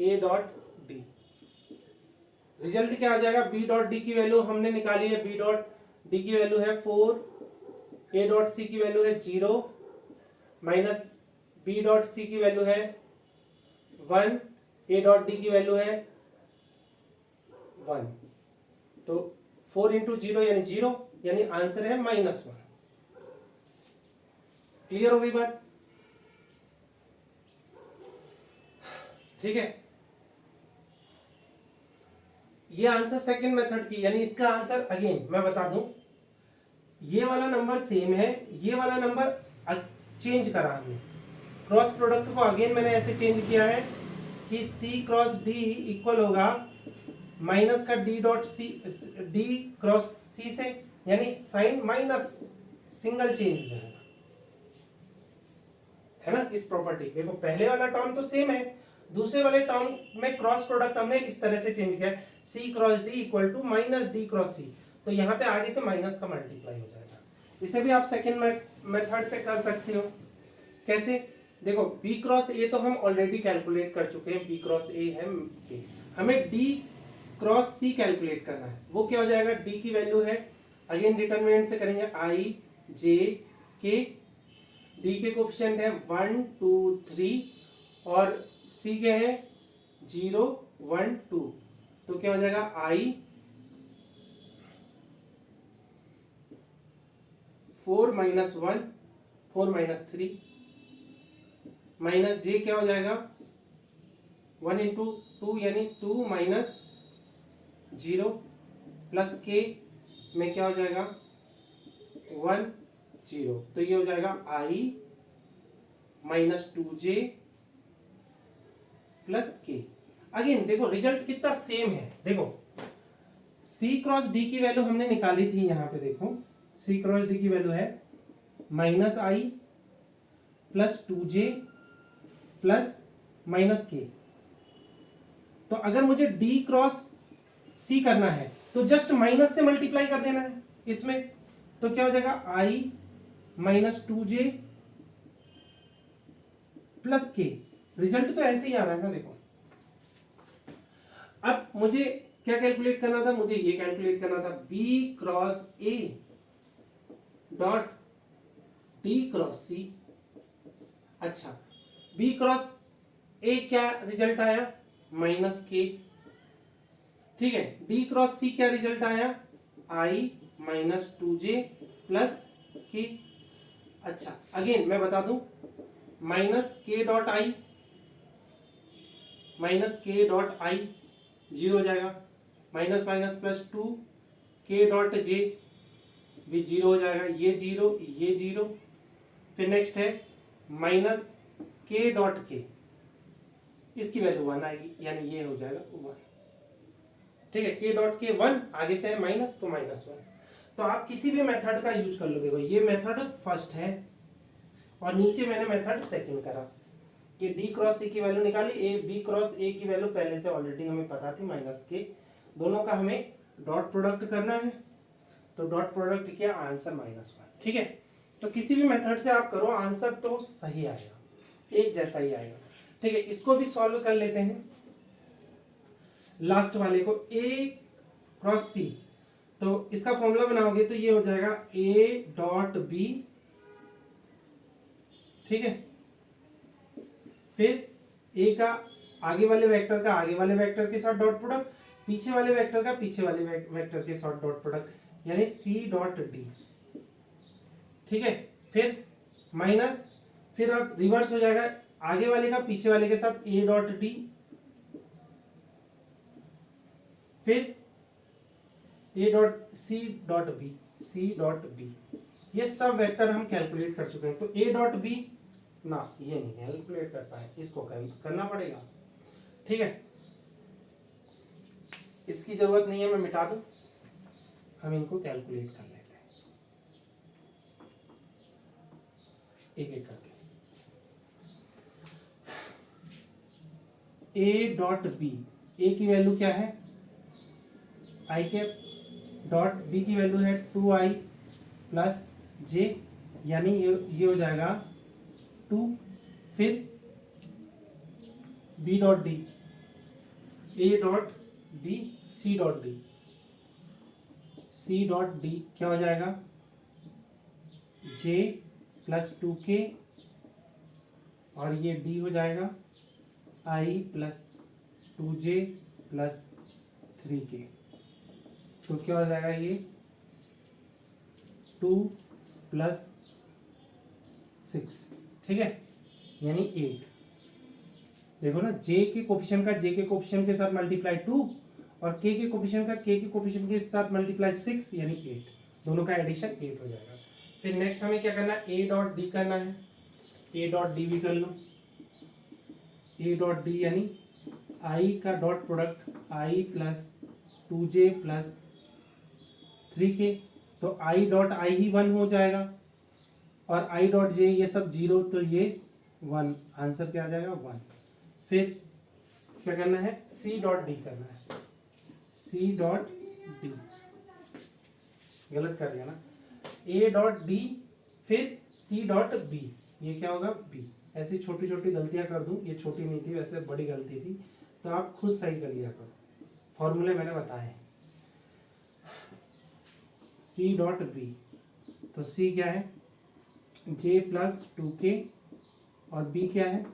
A dot D. Result क्या आ जाएगा, बी डॉट डी की वैल्यू हमने निकाली है, बी डॉट डी की वैल्यू है 4, ए डॉट सी की वैल्यू है 0, माइनस बी डॉट सी की वैल्यू है 1, ए डॉट डी की वैल्यू है 1। तो 4 इंटू 0 यानी 0, यानी आंसर है -1। क्लियर हो गई बात, ठीक है। ये आंसर सेकंड मेथड की, यानी इसका आंसर अगेन मैं बता दूं, ये वाला नंबर सेम है, ये वाला नंबर चेंज करा हमने, क्रॉस प्रोडक्ट को अगेन मैंने ऐसे चेंज किया है कि सी क्रॉस डी इक्वल होगा माइनस का D dot C, D cross C से, यानी साइन माइनस सिंगल चेंज हो जाएगा, है ना। इस प्रॉपर्टी देखो, पहले वाला टर्म तो सेम है, दूसरे वाले टर्म में क्रॉस प्रोडक्ट हमने इस तरह से चेंज किया है, C cross D equal to minus D cross C, तो यहाँ पे आगे से माइनस का मल्टीप्लाई हो जाएगा। इसे भी आप सेकेंड मेथड से कर सकते हो। कैसे, देखो बी क्रॉस ए तो हम ऑलरेडी कैलकुलेट कर चुके हैं, बी क्रॉस ए है, हमें डी क्रॉस सी कैलकुलेट करना है। वो क्या हो जाएगा, डी की वैल्यू है, अगेन डिटरमिनेंट से करेंगे आई जे के, डी के कोएफिशिएंट है 1 2 3 और सी के है 0 1 2, तो क्या हो जाएगा आई 4 -1 4 -3 माइनस जे क्या हो जाएगा 1 इंटू 2 यानी 2 माइनस 0 प्लस के में क्या हो जाएगा 1 0, तो ये हो जाएगा आई -2j प्लस के। अगेन देखो रिजल्ट कितना सेम है, देखो C क्रॉस D की वैल्यू हमने निकाली थी, यहां पे देखो C क्रॉस D की वैल्यू है -i plus 2j plus minus के। तो अगर मुझे D क्रॉस C करना है तो जस्ट माइनस से मल्टीप्लाई कर देना है इसमें, तो क्या हो जाएगा i -2j प्लस के। रिजल्ट तो ऐसे ही आ रहा है ना, देखो। अब मुझे क्या कैलकुलेट करना था, मुझे ये कैलकुलेट करना था B cross A dot D cross C। अच्छा, B क्रॉस A क्या रिजल्ट आया -k, ठीक है। D क्रॉस C क्या रिजल्ट आया i -2j प्लस k। अच्छा, अगेन मैं बता दूं -k dot i, -k dot i 0 हो जाएगा, minus minus plus 2 k dot j भी 0 हो जाएगा, ये 0 ये 0। फिर नेक्स्ट है -k डॉट k, इसकी वैल्यू 1 आएगी, यानी ये हो जाएगा 1। ठीक है, के डॉट के 1 आगे से है माइनस, तो -1। तो आप किसी भी मेथड का यूज कर लो। देखो ये मेथड फर्स्ट है और नीचे मैंने मेथड सेकंड करा कि डी क्रॉस ए की वैल्यू निकाली, ए बी क्रॉस ए की वैल्यू पहले से ऑलरेडी हमें पता थी -k। दोनों का हमें डॉट प्रोडक्ट करना है, तो डॉट प्रोडक्ट किया, आंसर -1। ठीक है, तो किसी भी मेथड से आप करो आंसर तो सही आएगा, एक जैसा ही आएगा। ठीक है, इसको भी सॉल्व कर लेते हैं। लास्ट वाले को ए क्रॉस सी, तो इसका फॉर्मूला बनाओगे तो ये हो जाएगा ए डॉट बी। ठीक है, फिर ए का आगे वाले वेक्टर का आगे वाले वेक्टर के साथ डॉट प्रोडक्ट, पीछे वाले वेक्टर का पीछे वाले वेक्टर के साथ डॉट प्रोडक्ट, यानी सी डॉट डी। ठीक है, फिर माइनस, फिर अब रिवर्स हो जाएगा, आगे वाले का पीछे वाले के साथ ए डॉट डी, फिर A dot C dot B, C dot B. ये सब वेक्टर हम कैलकुलेट कर चुके हैं। तो ए डॉट बी ना, ये नहीं कैलकुलेट कर पाए, इसको करना पड़ेगा। ठीक है, इसकी जरूरत नहीं है, मैं मिटा दूं, हम इनको कैलकुलेट कर लेते हैं एक एक करके। ए डॉट बी, ए की वैल्यू क्या है आई कैप, डॉट बी की वैल्यू है 2i प्लस जे, यानी ये हो जाएगा 2। फिर B dot D, A dot B C dot D, C dot D क्या हो जाएगा जे प्लस 2k, और ये डी हो जाएगा आई प्लस 2j प्लस 3k। तो क्या हो जाएगा ये 2 प्लस 6। ठीक है, यानी 8। देखो ना, जे के कोफिशिएंट का जे के कोफिशिएंट के साथ मल्टीप्लाई 2 और के के कोफिशिएंट का के के कोफिशिएंट के साथ मल्टीप्लाई 6, यानी 8। दोनों का एडिशन 8 हो जाएगा। फिर नेक्स्ट हमें क्या करना है, ए डॉट डी करना है। ए डॉट डी भी कर लो, ए डॉट डी यानी आई का dot product I plus 2j plus 3k, तो आई डॉट आई ही 1 हो जाएगा, और आई डॉट जे ये सब 0, तो ये 1। आंसर क्या आ जाएगा 1। फिर क्या करना है, सी डॉट डी करना है, सी डॉट डी, गलत कर दिया ना, ए डॉट डी फिर सी डॉट बी, ये क्या होगा बी। ऐसी छोटी छोटी गलतियां कर दूं, ये छोटी नहीं थी वैसे, बड़ी गलती थी, तो आप खुद सही कर लिया करो, फॉर्मूले मैंने बताए। सी डॉट बी, तो सी क्या है जे प्लस 2k, और बी क्या है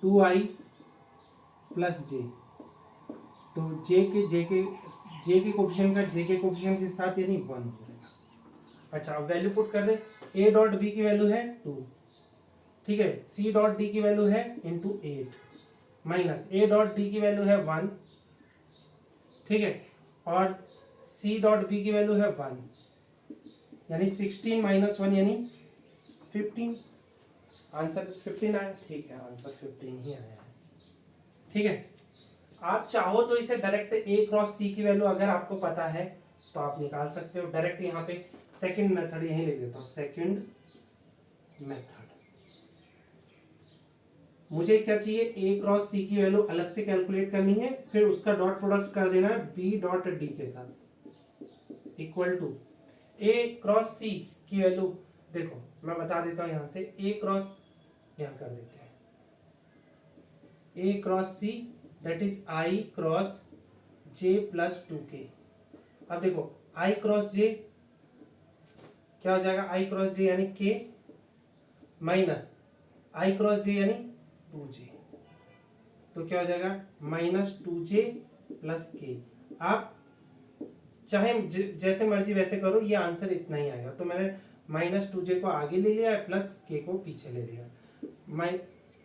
2i प्लस जे। तो जे के कोफिशिएंट का जे के कोफिशिएंट के साथ यानी 1 हो जाएगा। अच्छा, अब वैल्यू पुट कर दे, ए डॉट बी की वैल्यू है 2। ठीक है, सी डॉट डी की वैल्यू है into 8 minus A dot D की वैल्यू है 1। ठीक है, और सी डॉट बी की वैल्यू है 1, यानी 16 माइनस 1 यानी 15। आंसर 15 आया। ठीक है, आंसर 15 ही आया है। ठीक है, आप चाहो तो इसे डायरेक्ट ए क्रॉस सी की वैल्यू अगर आपको पता है तो आप निकाल सकते हो डायरेक्ट। यहाँ पे सेकंड मेथड यही लिख देता हूँ, सेकंड मेथड। मुझे क्या चाहिए, ए क्रॉस सी की वैल्यू अलग से कैलकुलेट करनी है, फिर उसका डॉट प्रोडक्ट कर देना है बी डॉट डी के साथ, इक्वल टू ए क्रॉस सी की वैल्यू। देखो मैं बता देता हूं, यहां से ए क्रॉस यहां कर देते हैं, A cross C that is I cross J plus 2k। अब देखो आई क्रॉस जे क्या हो जाएगा, आई क्रॉस जे यानी k माइनस आई क्रॉस जे यानी 2j, तो क्या हो जाएगा -2j प्लस k। आप चाहे जैसे मर्जी वैसे करो, ये आंसर इतना ही आएगा। तो मैंने -2j को आगे ले लिया, प्लस k को पीछे ले लिया।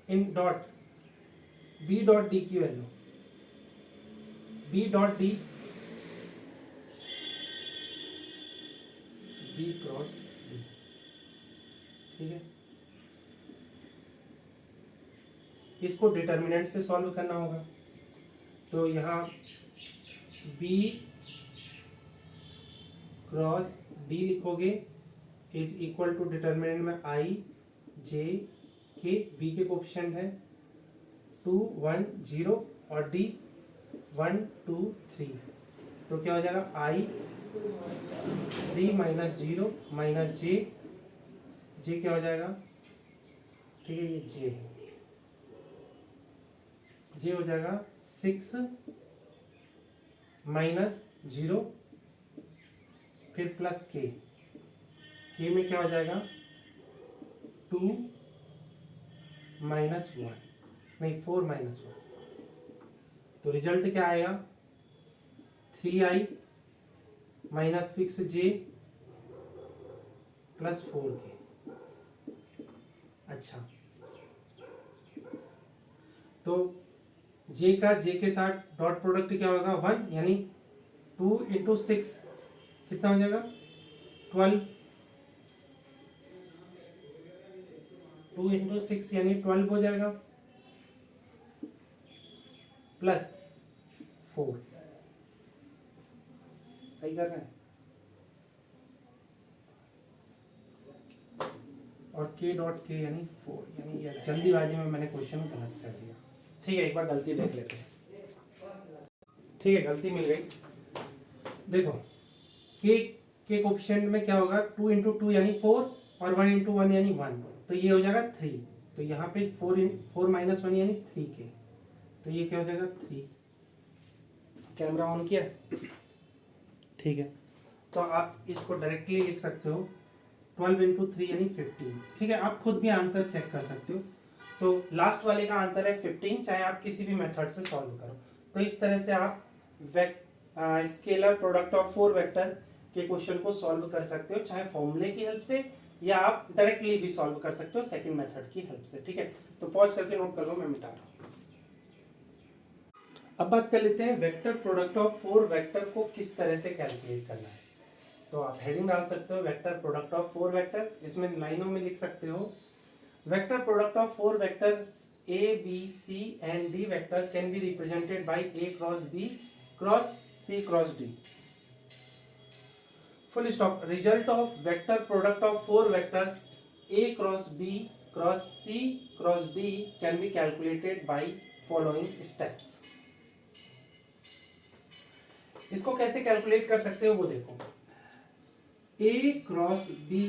N dot B dot D की value, B dot D B cross D. ठीक है, इसको डिटर्मिनेंट से सॉल्व करना होगा। तो यहाँ बी क्रॉस डी लिखोगे इज इक्वल टू डिटर्मिनेंट में आई जे के, बी के कोएफिशिएंट है 2 1 0 और डी 1 2 3। तो क्या हो जाएगा आई 3 माइनस 0 माइनस जे, जे क्या हो जाएगा, ठीक है ये जे है, जे हो जाएगा 6 माइनस 0 फिर प्लस के, के में क्या हो जाएगा 2 माइनस 1, नहीं 4 माइनस 1। तो रिजल्ट क्या आएगा 3i minus 6j plus 4k। अच्छा, तो j का j के साथ डॉट प्रोडक्ट क्या होगा 1, यानी 2 इंटू 6 कितना हो जाएगा 12, 2 इंटू 6 यानी 12 हो जाएगा प्लस 4, सही कर रहे हैं, और k डॉट k यानी 4, यानी ये जल्दीबाजी में मैंने क्वेश्चन गलत कर दिया। ठीक है, एक बार गलती देख लेते हैं। ठीक है, गलती मिल गई। देखो के कोएफिशिएंट में क्या होगा 2 इंटू 2 यानी 4 और 1 इंटू 1 यानी 1, तो ये हो जाएगा 3। तो यहाँ पे 4 माइनस 1 यानी 3k, तो ये क्या हो जाएगा 3। कैमरा ऑन किया, ठीक है। तो आप इसको डायरेक्टली लिख सकते हो 12 इंटू 3 यानी 15। ठीक है, आप खुद भी आंसर चेक कर सकते हो। तो लास्ट वाले का आंसर है 15, चाहे आप किसी भी मेथड से सॉल्व करो। तो इस तरह से आप स्केलर प्रोडक्ट ऑफ 4 वेक्टर के क्वेश्चन को सॉल्व कर सकते हो, चाहे फॉर्मूले की हेल्प से या आप डायरेक्टली भी सॉल्व कर सकते हो सेकंड मेथड की हेल्प से। ठीक है, तो पॉज करके नोट कर लो, मैं मिटा रहा हूँ। अब बात कर लेते हैं वेक्टर प्रोडक्ट ऑफ 4 वेक्टर को किस तरह से कैलकुलेट करना है। तो आप हेडिंग डाल सकते हो वेक्टर प्रोडक्ट ऑफ 4 वेक्टर, इसमें लाइनों में लिख सकते हो vector product of 4 vectors a b c and d vector can be represented by a cross b cross c cross d, full stop। result of vector product of 4 vectors a cross b cross c cross d can be calculated by following steps। इसको कैसे calculate कर सकते हो वो देखो, a cross b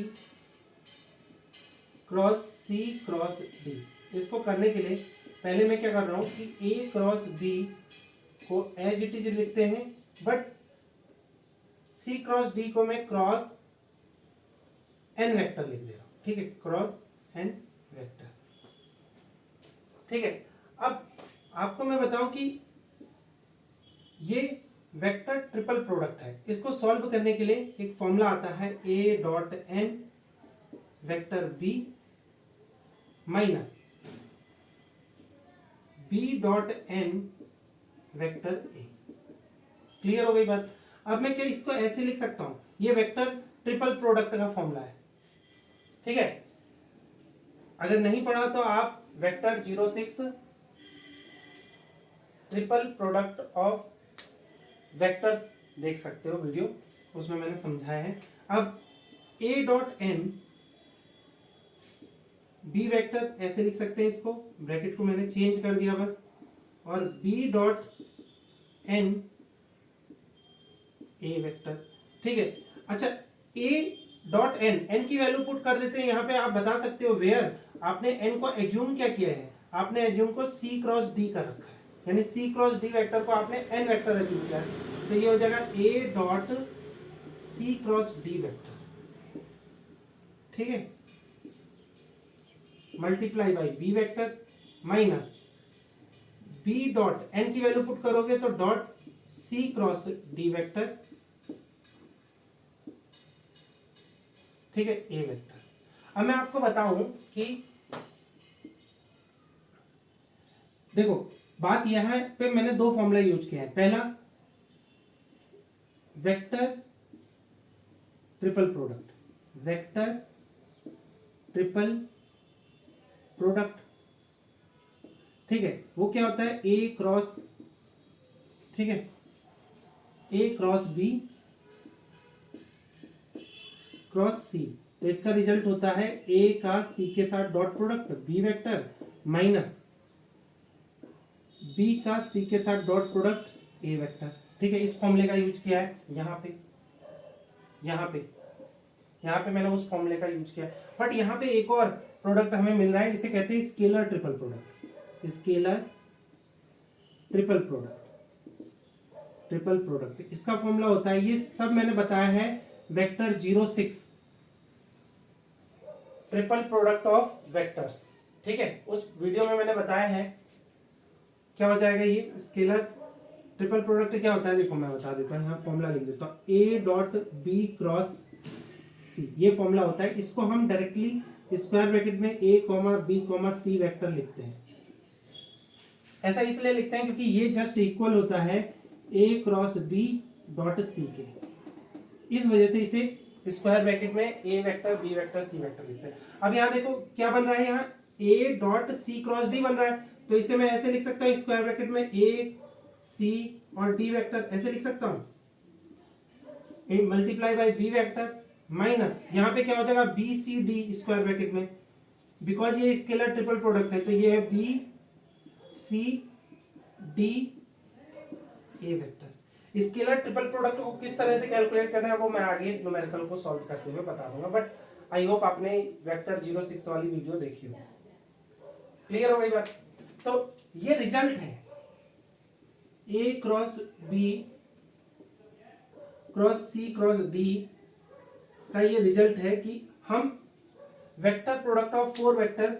cross c cross d। इसको करने के लिए पहले मैं क्या कर रहा हूं कि a क्रॉस b को एज इट इज लिखते हैं, बट c क्रॉस d को मैं क्रॉस n वेक्टर लिख दे रहा हूं। ठीक है, क्रॉस n वेक्टर। ठीक है, अब आपको मैं बताऊं कि ये वेक्टर ट्रिपल प्रोडक्ट है। इसको सॉल्व करने के लिए एक फॉर्मूला आता है a dot n vector b minus b dot n vector a। Clear हो गई बात। अब मैं क्या इसको ऐसे लिख सकता हूं, ये वेक्टर ट्रिपल प्रोडक्ट का फॉर्मूला है। ठीक है, अगर नहीं पढ़ा तो आप vector 06 triple product of vectors देख सकते हो वीडियो, उसमें मैंने समझाया है। अब a dot n b vector ऐसे लिख सकते हैं, इसको ब्रैकेट को मैंने चेंज कर दिया बस, और b dot n a vector. ठीक है, अच्छा a डॉट n की वैल्यू पुट कर देते हैं यहाँ पे। आप बता सकते हो वेयर आपने n को एज्यूम क्या किया है, आपने एज्यूम को c क्रॉस d कर रखा है, यानी c क्रॉस d वेक्टर को आपने n वेक्टर एज्यूम किया है। तो ये हो जाएगा a dot c cross d vector. ठीक है, multiply by B vector minus B dot N की वैल्यू पुट करोगे तो dot C cross D vector. ठीक है, ए वेक्टर। अब मैं आपको बताऊं कि देखो बात यहां पे मैंने दो फॉर्मूला यूज किया है। पहला vector triple product, vector triple product. ठीक है, वो क्या होता है ए क्रॉस, ठीक है, A cross B cross C. तो इसका रिजल्ट होता है ए का सी के साथ dot product B vector minus B का सी के साथ डॉट प्रोडक्ट ए वेक्टर। ठीक है, इस फॉर्मूले का यूज किया है यहाँ पे, यहाँ पे, यहाँ पे मैंने उस फॉर्मूले का यूज किया है। बट यहाँ पे एक और प्रोडक्ट हमें मिल रहा है, इसे कहते हैं scalar triple product. Scalar triple product, triple product इसका फॉर्मूला होता है, ये सब मैंने बताया है vector 06 triple product of vectors. ठीक है, उस वीडियो में मैंने बताया है क्या हो जाएगा। ये स्केलर ट्रिपल प्रोडक्ट क्या होता है, देखो मैं बता देता हूँ, यहाँ फॉर्मूला लिख देता हूँ, ए डॉट बी क्रॉस सी, ये फॉर्मूला होता है। इसको हम डायरेक्टली स्क्वायर ब्रैकेट में ए कॉमा बी कॉमा सी वेक्टर लिखते हैं। ऐसा इसलिए लिखते हैं क्योंकि ये जस्ट इक्वल होता है A cross B dot C के, इस वजह से इसे स्क्वायर ब्रैकेट में A vector B vector C vector लिखते हैं। अब यहाँ देखो क्या बन रहा है, यहाँ A dot C cross D बन रहा है, तो इसे मैं ऐसे लिख सकता हूँ स्क्वायर ब्रैकेट में ए सी और डी वेक्टर, ऐसे लिख सकता हूँ multiply by B vector minus यहाँ पे क्या हो जाएगा B C D square bracket में, बिकॉज ये स्केलर ट्रिपल प्रोडक्ट है, तो ये है B C D A vector. Scalar triple product को किस तरह से कैलकुलेट करना है वो मैं आगे न्यूमेरिकल को सॉल्व करते हुए बता दूंगा, बट आई होप आपने वेक्टर 06 वाली वीडियो देखी हो। क्लियर हो गई बात। तो ये रिजल्ट है A cross B cross C cross D का, ये रिजल्ट है कि हम वेक्टर प्रोडक्ट ऑफ 4 वेक्टर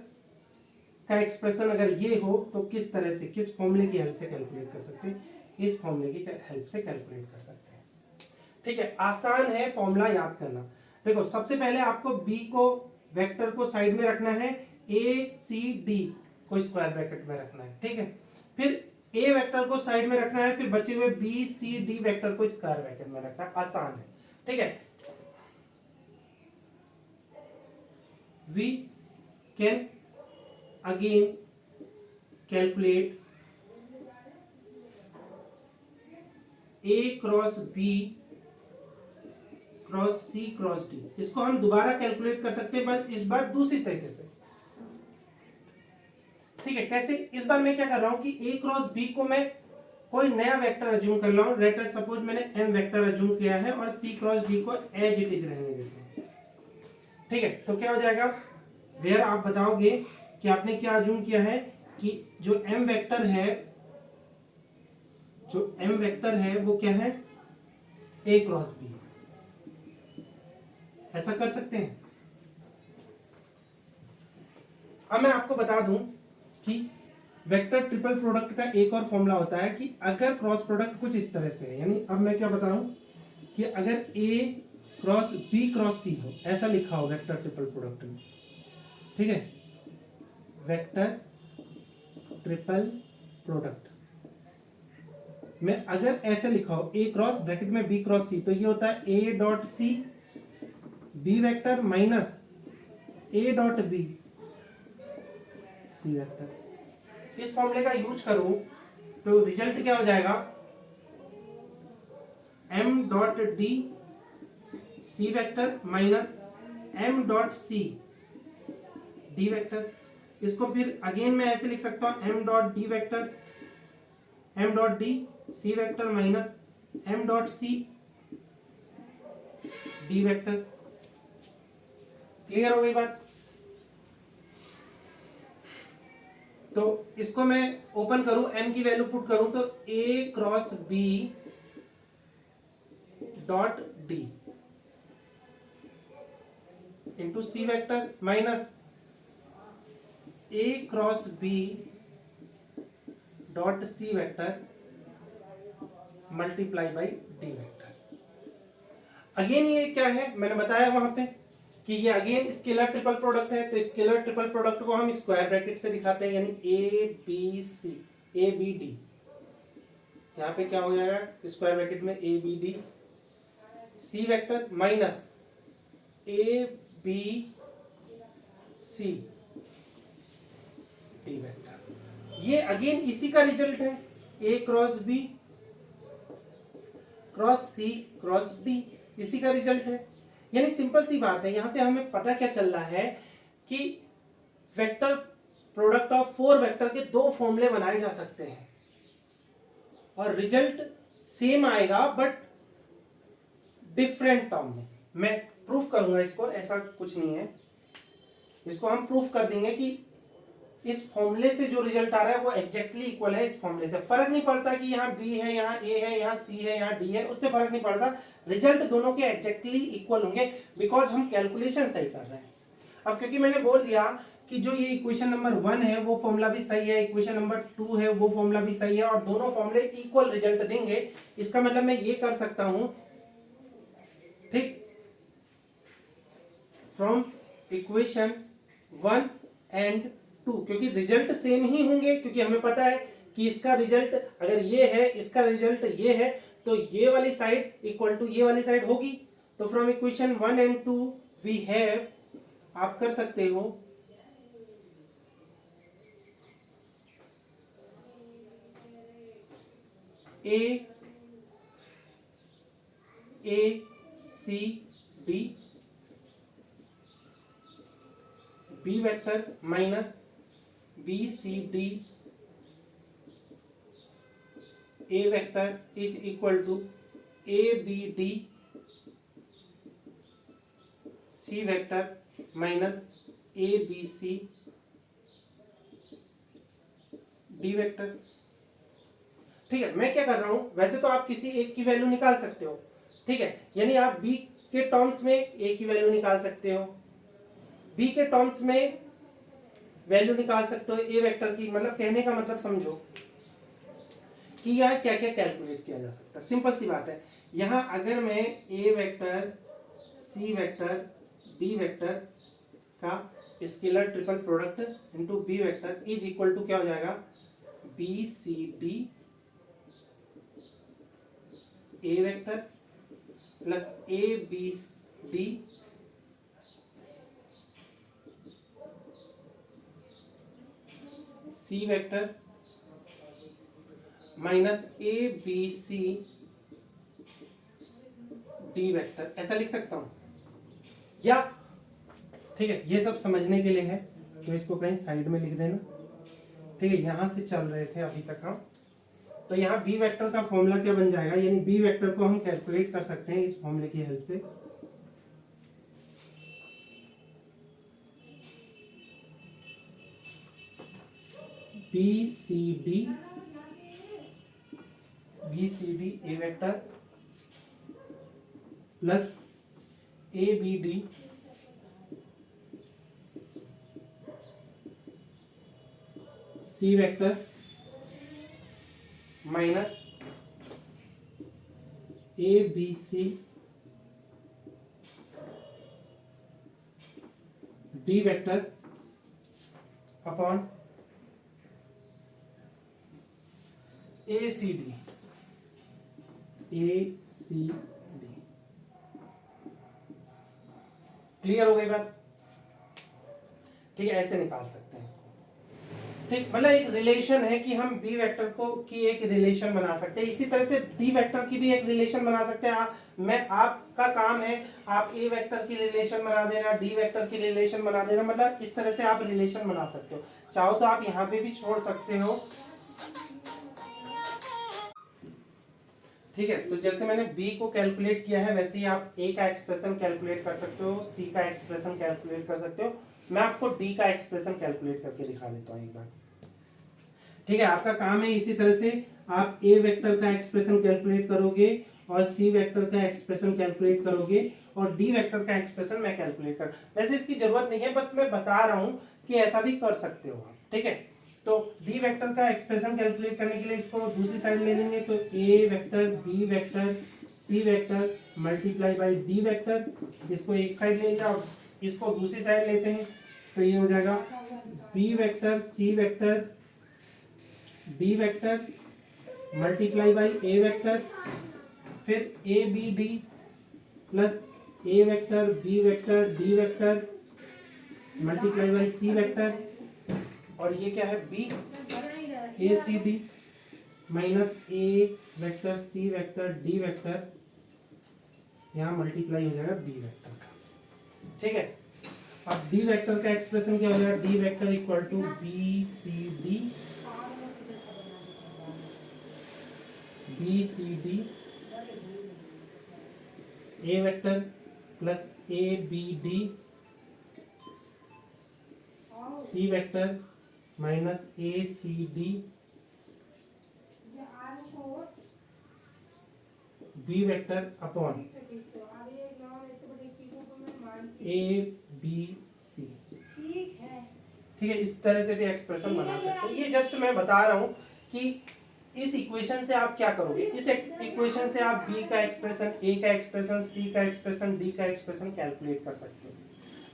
का एक्सप्रेशन अगर ये हो तो किस तरह से, किस फॉर्मूले की हेल्प से कैलकुलेट कर सकते हैं, इस फॉर्मूले की हेल्प से कैलकुलेट कर सकते हैं। ठीक है, आसान है फॉर्मूला याद करना। देखो सबसे पहले आपको बी को वेक्टर को साइड में रखना है, ए सी डी को स्क्वायर ब्रैकेट में रखना है। ठीक है, फिर ए वेक्टर को साइड में रखना है, फिर बचे हुए बी सी डी वेक्टर को स्क्वायर ब्रैकेट में रखना है। आसान है। ठीक है, we can again calculate a cross b cross c cross d। इसको हम दोबारा कैलकुलेट कर सकते हैं, बस इस बार दूसरी तरीके से। ठीक है, कैसे, इस बार मैं क्या कर रहा हूं कि a क्रॉस b को मैं कोई नया वेक्टर अज्यूम कर रहा हूं। लेट अस सपोज मैंने m वेक्टर अज्यूम किया है और c क्रॉस d को एज इट इज रहने देते हैं। ठीक है, तो क्या हो जाएगा, वेयर आप बताओगे कि आपने क्या अज्यूम किया है कि जो m वेक्टर है, जो m वेक्टर है वो क्या है a क्रॉस b। ऐसा कर सकते हैं। अब मैं आपको बता दूं कि वेक्टर ट्रिपल प्रोडक्ट का एक और फॉर्मूला होता है कि अगर क्रॉस प्रोडक्ट कुछ इस तरह से है, यानी अब मैं क्या बताऊं कि अगर a cross b cross c हो, ऐसा लिखा हो वेक्टर ट्रिपल प्रोडक्ट में। ठीक है, वेक्टर ट्रिपल प्रोडक्ट में अगर ऐसे लिखा हो ए क्रॉस ब्रैकेट में बी क्रॉस सी, तो ये होता है A dot C B vector minus A dot B C vector. इस फॉर्मूले का यूज करूं तो रिजल्ट क्या हो जाएगा, M dot D C vector minus M dot C D vector. इसको फिर अगेन मैं ऐसे लिख सकता हूं M dot D vector M dot D C vector minus M dot C D vector. Clear हो गई बात। तो इसको मैं ओपन करूं, एम की वैल्यू पुट करूं तो A cross B dot D into C vector minus A cross B dot C vector multiply by D vector. Again ये क्या है, मैंने बताया वहां पे कि ये अगेन स्केलर ट्रिपल प्रोडक्ट है, तो स्केलर ट्रिपल प्रोडक्ट को हम स्क्वायर ब्रैकेट से दिखाते हैं, यानी A B C A B D. यहाँ पे क्या हो जाएगा स्क्वायर ब्रैकेट में A B D C vector minus A B C D vector. ये अगेन इसी का रिजल्ट है, A cross B cross C cross D, इसी का रिजल्ट है। यानी सिंपल सी बात है, यहां से हमें पता क्या चल रहा है कि वेक्टर प्रोडक्ट ऑफ 4 वेक्टर के 2 फॉर्मूले बनाए जा सकते हैं और रिजल्ट सेम आएगा बट डिफरेंट टर्म में। मैं प्रूफ करूंगा इसको, ऐसा कुछ नहीं है, इसको हम प्रूफ कर देंगे कि इस फॉर्मूले से जो रिजल्ट आ रहा है वो एग्जैक्टली इक्वल है इस फॉर्मूले से। फर्क नहीं पड़ता कि यहाँ बी है, यहाँ ए है, यहाँ सी है, यहाँ डी है, उससे फर्क नहीं पड़ता, रिजल्ट दोनों के एग्जैक्टली इक्वल होंगे बिकॉज हम कैलकुलेशन सही कर रहे हैं। अब क्योंकि मैंने बोल दिया कि जो ये इक्वेशन नंबर 1 है वो फॉर्मूला भी सही है, इक्वेशन नंबर 2 है वो फॉर्मूला भी सही है और दोनों फॉर्मूले इक्वल रिजल्ट देंगे, इसका मतलब मैं ये कर सकता हूं, ठीक, फ्रॉम इक्वेशन 1 एंड 2, क्योंकि रिजल्ट सेम ही होंगे, क्योंकि हमें पता है कि इसका रिजल्ट अगर ये है, इसका रिजल्ट ये है, तो ये वाली साइड इक्वल टू ये वाली साइड होगी। तो from equation 1 and 2 we have, आप कर सकते हो A C D B vector minus B C D A vector is equal to A B D C vector minus A B C D vector. ठीक है, मैं क्या कर रहा हूं, वैसे तो आप किसी एक की वैल्यू निकाल सकते हो, ठीक है, यानी आप बी के टर्म्स में ए की वैल्यू निकाल सकते हो, बी के टर्म्स में वैल्यू निकाल सकते हो ए वेक्टर की। मतलब कहने का मतलब समझो कि यह क्या क्या कैलकुलेट किया जा सकता है। सिंपल सी बात है, यहां अगर मैं A vector C vector D vector का scalar triple product into B vector is equal to क्या हो जाएगा, B C D A vector plus A B D C vector minus A B C D vector, ऐसा लिख सकता हूं या, ठीक है, ये सब समझने के लिए है तो इसको कहीं साइड में लिख देना, ठीक है। यहां से चल रहे थे अभी तक हम, तो यहाँ बी वेक्टर का फॉर्मूला क्या बन जाएगा, यानी बी वेक्टर को हम कैलकुलेट कर सकते हैं इस फॉर्मूले की हेल्प से। B C D A vector plus A B D C vector minus A B C D vector upon A C D clear हो गई बात, ठीक है, ऐसे निकाल सकते हैं इसको, ठीक। मतलब एक रिलेशन है कि हम बी वेक्टर को की एक रिलेशन बना सकते हैं, इसी तरह से डी वेक्टर की भी एक रिलेशन बना सकते हैं। मैं आपका काम है आप ए वेक्टर की रिलेशन बना देना, डी वेक्टर की रिलेशन बना देना, मतलब इस तरह से आप रिलेशन बना सकते हो। चाहो तो आप यहाँ पे भी छोड़ सकते हो, ठीक है। तो जैसे मैंने b को कैलकुलेट किया है वैसे ही आप a का एक्सप्रेशन कैलकुलेट कर सकते हो, c का एक्सप्रेशन कैलकुलेट कर सकते हो। मैं आपको d का एक्सप्रेशन कैलकुलेट करके दिखा देता हूँ एक बार, ठीक है। आपका काम है इसी तरह से आप a वेक्टर का एक्सप्रेशन कैलकुलेट करोगे और c वेक्टर का एक्सप्रेशन कैलकुलेट करोगे और d वेक्टर का एक्सप्रेशन मैं कैलकुलेट कर, वैसे इसकी जरूरत नहीं है, बस मैं बता रहा हूँ कि ऐसा भी कर सकते हो आप, ठीक है। तो d वेक्टर का एक्सप्रेशन कैलकुलेट करने के लिए इसको दूसरी साइड ले लेंगे, तो a vector b vector c vector multiply by d vector, इसको एक साइड ले लिया और इसको दूसरी साइड लेते हैं, तो ये हो जाएगा b vector c vector d vector multiply by a vector, फिर a b d plus a vector b vector d vector multiply by c vector, और ये क्या है b, A C D minus A vector C vector D vector, यहाँ multiply हो जाएगा B vector का। ठीक है, अब डी वेक्टर का एक्सप्रेशन क्या हो जाएगा, D vector equal to B C D A vector plus A B D C vector minus A C D B vector upon A B C. ठीक है, इस तरह से भी एक्सप्रेशन बना सकते हैं। ये जस्ट मैं बता रहा हूं कि इस इक्वेशन से आप क्या करोगे, इस इक्वेशन से आप बी का एक्सप्रेशन, ए का एक्सप्रेशन, सी का एक्सप्रेशन, डी का एक्सप्रेशन कैलकुलेट कर सकते हो।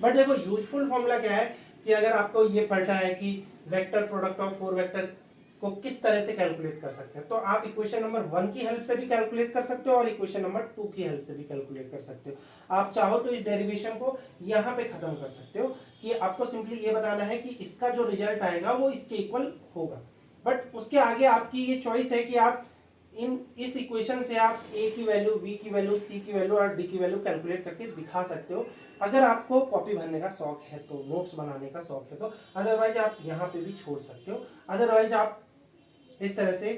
बट देखो यूजफुल फॉर्मूला क्या है कि अगर आपको ये पढ़ना है कि vector product of four vector को किस तरह से कैलकुलेट कर सकते हैं, तो आप इक्वेशन नंबर 1 की हेल्प से भी कैलकुलेट कर सकते हो और इक्वेशन नंबर 2 की हेल्प से भी कैलकुलेट कर सकते हो। आप चाहो तो इस डेरिवेशन को यहाँ पे खत्म कर सकते हो कि आपको सिंपली ये बताना है कि इसका जो रिजल्ट आएगा वो इसके इक्वल होगा। बट उसके आगे आपकी ये चॉइस है कि आप इस इक्वेशन से आप ए की वैल्यू, बी की वैल्यू, सी की वैल्यू और डी की वैल्यू कैलकुलेट करके दिखा सकते हो, अगर आपको कॉपी भरने का शौक है तो, नोट्स बनाने का शौक है तो। अदरवाइज आप यहाँ पे भी छोड़ सकते हो। अदरवाइज आप इस तरह से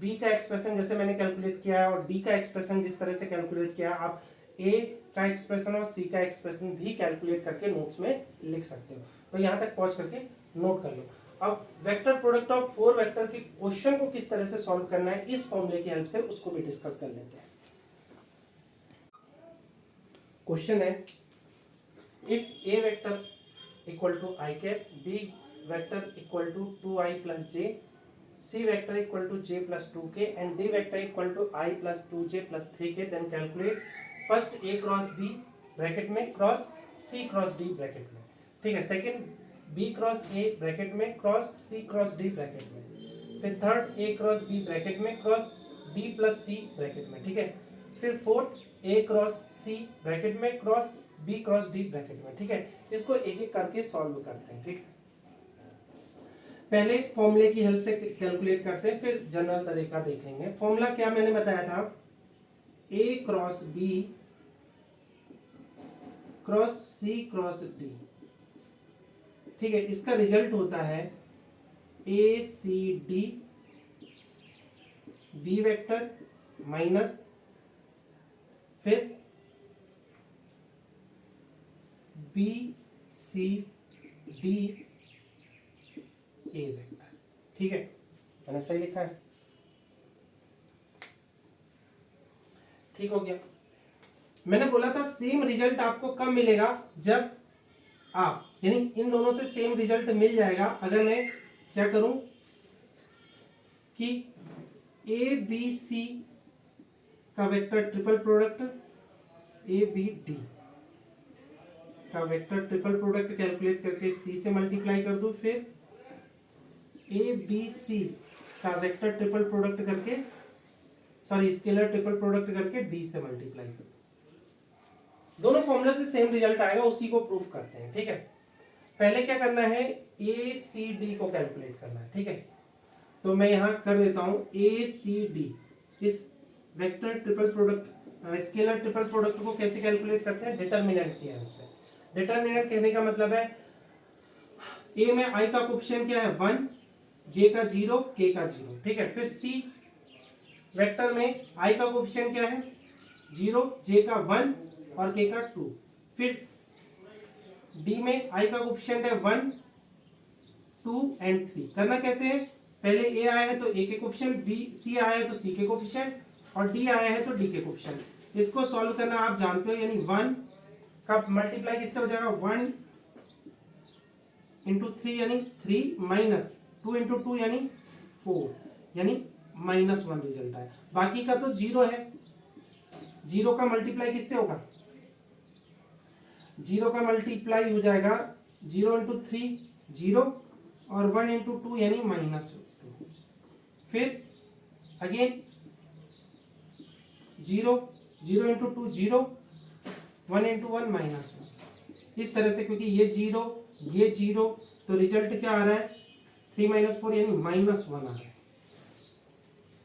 b का एक्सप्रेशन जैसे मैंने कैलकुलेट किया है और d का एक्सप्रेशन जिस तरह से कैलकुलेट किया, आप a का एक्सप्रेशन और c का एक्सप्रेशन भी कैलकुलेट करके नोट्स में लिख सकते हो। तो यहाँ तक पहुंच करके नोट कर लो। अब vector product of four vector के क्वेश्चन को किस तरह से सॉल्व करना है इस फॉर्मूले की हेल्प से, उसको भी डिस्कस कर लेते हैं। क्वेश्चन है, if a vector equal to I cap, b vector equal to 2i plus j, C vector equal to j plus 2k and D vector equal to I plus 2j plus 3k, then calculate first A cross B bracket में cross C cross D bracket में। ठीक है, second B cross A bracket में cross C cross D bracket में, फिर third A cross B bracket में cross D plus C bracket में। ठीक है, फिर fourth A cross C bracket में cross B cross D bracket में। ठीक है, इसको एक एक करके सॉल्व करते हैं। ठीक, पहले फॉर्मूले की हेल्प से कैलकुलेट करते हैं, फिर जनरल तरीका देखेंगे। फॉर्मूला क्या मैंने बताया था, a cross b cross c cross d। ठीक है, इसका रिजल्ट होता है a c d b vector minus फिर b c d ए वेक्टर। ठीक है, मैंने सही लिखा है, ठीक हो गया। मैंने बोला था सेम रिजल्ट आपको कब मिलेगा, जब आप यानी इन दोनों से सेम रिजल्ट मिल जाएगा अगर मैं क्या करूं कि ए बी सी का vector triple product, A B D का वेक्टर ट्रिपल प्रोडक्ट कैलकुलेट करके सी से मल्टीप्लाई कर दूं, फिर ए बी सी का वेक्टर ट्रिपल प्रोडक्ट करके, सॉरी स्केलर ट्रिपल प्रोडक्ट करके डी से मल्टीप्लाई कर दो। दोनों फॉर्मूला से सेम रिजल्ट आएगा, उसी को प्रूव करते हैं। ठीक है, पहले क्या करना है, ए सी डी को कैलकुलेट करना है। ठीक है, तो मैं यहां कर देता हूं ए सी डी। इस vector triple product, scalar triple product को कैसे कैलकुलेट करते हैं, डिटर्मिनेंट की हेल्प से। डिटर्मिनेंट कहने का मतलब है ए में आई का कोएफिशिएंट क्या है 1, जे का 0, के का 0। ठीक है, फिर सी वेक्टर में आई का कोएफिशिएंट क्या है 0, जे का 1 और के का 2। फिर डी में आई का कोएफिशिएंट है 1, 2 एंड 3। करना कैसे है, पहले ए आया है तो ए के कोएफिशिएंट, बी सी आया है तो सी के कोएफिशिएंट और डी आया है तो डी के कोएफिशिएंट। इसको सॉल्व करना आप जानते हो, यानी 1 का मल्टीप्लाई किससे हो जाएगा 1 इंटू 3 यानी 3 माइनस 2 इंटू 2 यानी 4 यानी -1 रिजल्ट आया। बाकी का तो 0 है, 0 का मल्टीप्लाई किससे होगा, 0 का मल्टीप्लाई हो जाएगा 0 इंटू 3 0 और 1 इंटू 2 यानी -2। फिर अगेन 0 0 इंटू 2 0 1 इंटू 1 -1। इस तरह से, क्योंकि ये 0 ये 0 तो रिजल्ट क्या आ रहा है 3 माइनस 4 यानी -1 आ रहा है।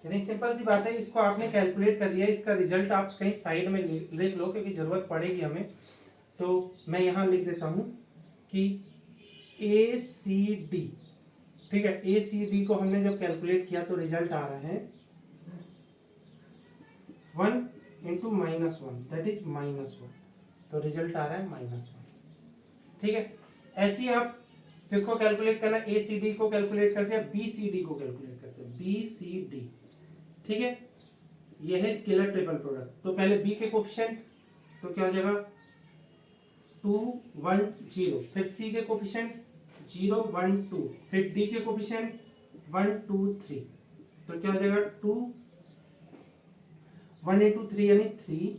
यानी सिंपल सी बात है, इसको आपने कैलकुलेट कर लिया, इसका रिजल्ट आप कहीं साइड में लिख लो क्योंकि जरूरत पड़ेगी हमें। तो मैं यहाँ लिख देता हूँ कि ACD, ठीक है, ACD को हमने जब कैलकुलेट किया तो रिजल्ट आ रहा है 1 इंटू -1, दैट इज -1। तो रिजल्ट आ रहा है -1, ठीक है। ऐसे ही आप किसको कैलकुलेट करना, ACD को कैलकुलेट करते हैं, BCD को कैलकुलेट करते हैं, BCD, ठीक है। यह है स्केलर ट्रिपल प्रोडक्ट। तो पहले B के कोफिशिएंट, तो क्या हो जाएगा 2 1 0, फिर C के कोफिशिएंट 0 1 2, फिर D के कोफिशिएंट 1 2 3, तो क्या हो जाएगा 2 1 इंटू 3 यानी 3,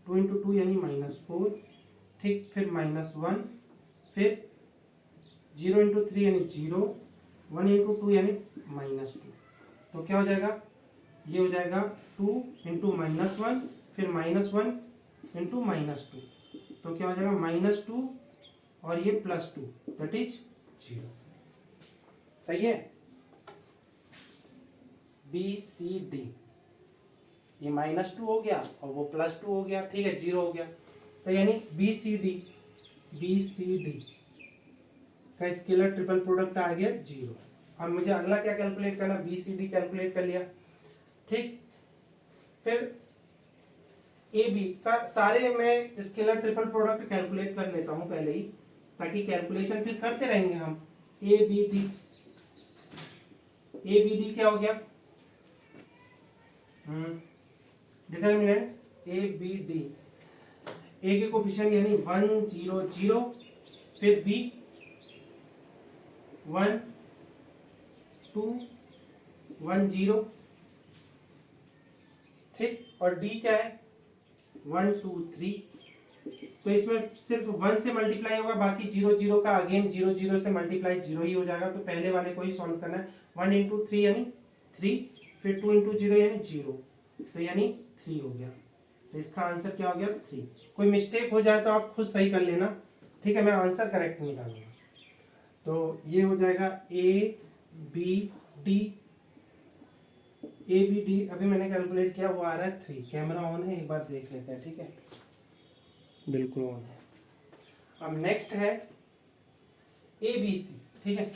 2 इंटू 2 यानी -4, ठीक, फिर -1, फिर 0 इंटू 3 यानी 0, 1 इंटू 2 यानी -2। तो क्या हो जाएगा, ये हो जाएगा 2 इंटू -1, फिर -1 इंटू -2, तो क्या हो जाएगा -2 और ये +2, दैट इज 0। सही है। BCD, ये -2 हो गया और वो +2 हो गया, ठीक है, 0 हो गया। तो यानी BCD का स्केलर ट्रिपल प्रोडक्ट आ गया 0। अब मुझे अगला क्या कैलकुलेट करना, BCD कैलकुलेट कर लिया, ठीक। फिर AB, सारे मैं स्केलर ट्रिपल प्रोडक्ट कैलकुलेट कर लेता हूं पहले ही, ताकि कैलकुलेशन फिर करते रहेंगे हम। ABD क्या हो गया, डिटर्मिनेंट ABD, A के कोफिशिएंट यानी 1 0 0, फिर B 1 2 1 0, ठीक, और D क्या है 1 2 3। तो इसमें सिर्फ 1 से मल्टीप्लाई होगा, बाकी 0 0 का अगेन 0 0 से मल्टीप्लाई 0 ही हो जाएगा। तो पहले वाले को ही सॉल्व करना है। 1 इंटू 3 यानी 3, फिर 2 इंटू 0 यानी 0, तो यानी 3 हो गया। तो इसका आंसर क्या हो गया 3। कोई मिस्टेक हो जाए तो आप खुद सही कर लेना, ठीक है, मैं आंसर करेक्ट निकालूंगा। तो ये हो जाएगा ABD अभी मैंने कैलकुलेट किया, वो आ रहा है 3। कैमरा ऑन है, एक बार देख लेते हैं, ठीक है, बिल्कुल ऑन है। अब नेक्स्ट है ABC, ठीक है।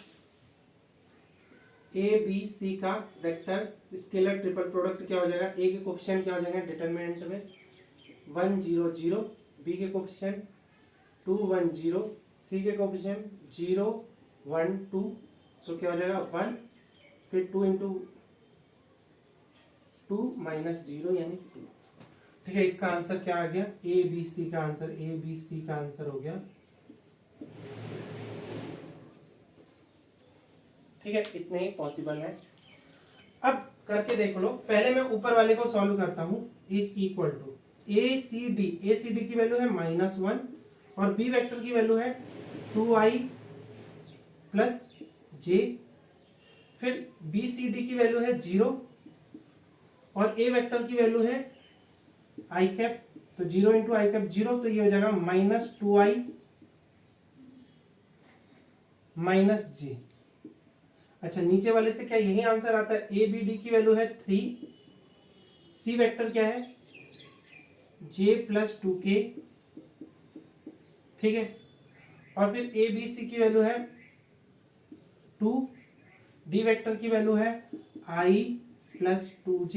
ABC का वेक्टर स्केलर ट्रिपल प्रोडक्ट क्या हो जाएगा, A के कोफिशिएंट क्या हो जाएगा डिटरमिनेंट में 1 0 0, B के कोफिशिएंट 2 1 0, C के कोफिशिएंट 0 1 2, तो क्या हो जाएगा 1, फिर 2 इंटू 2 -0 यानी 2, ठीक है। इसका आंसर क्या आ गया, ABC का आंसर हो गया, ठीक है, इतने ही पॉसिबल है। अब करके देख लो, पहले मैं ऊपर वाले को सॉल्व करता हूं। इज इक्वल टू ACD की वैल्यू है -1 और B वेक्टर की वैल्यू है 2i प्लस j, फिर BCD की वैल्यू है 0 और A वेक्टर की वैल्यू है i कैप, तो 0 इंटू आई कैप 0, तो ये हो जाएगा -2i माइनस j। अच्छा, नीचे वाले से क्या यही आंसर आता है। ABD की वैल्यू है 3, C वेक्टर क्या है J प्लस 2k, ठीक है, और फिर ABC की वैल्यू है 2, D वेक्टर की वैल्यू है I plus 2j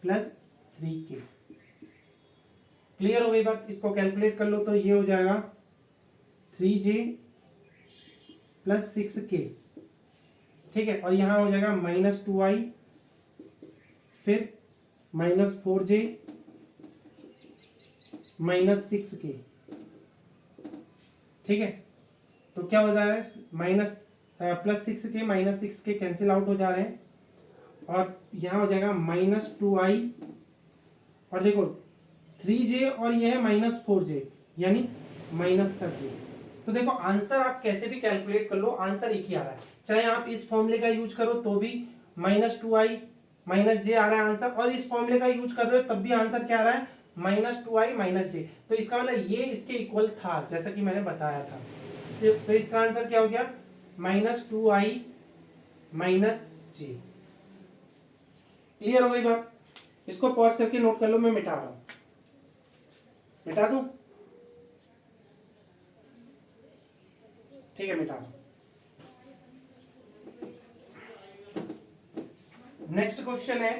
plus 3k। Clear हो गई बात, इसको कैलकुलेट कर लो तो ये हो जाएगा 3j प्लस 6k, ठीक है, और यहां हो जाएगा -2i, फिर -4j -6k, ठीक है। तो क्या हो जा रहा है, +6k -6k कैंसिल आउट हो जा रहे हैं और यहां हो जाएगा -2i, और देखो 3j और ये है -4j यानी माइनस का j। तो देखो आंसर आप कैसे भी कैलकुलेट कर लो, आंसर एक ही आ रहा है। चाहे आप इस फॉर्मूले का यूज करो तो भी -2i -j आ रहा है आंसर, और इस फॉर्मूले का यूज कर रहे हो तब भी आंसर क्या आ रहा है -2i -j। तो इसका मतलब ये इसके इक्वल था, जैसा कि मैंने बताया था। तो इसका आंसर क्या हो गया माइनस 2i माइनस जे। क्लियर हो गई बात? इसको पॉज करके नोट कर लो, मैं मिटा रहा हूं, मिटा दूं? ठीक है, मिटा दो। नेक्स्ट क्वेश्चन है,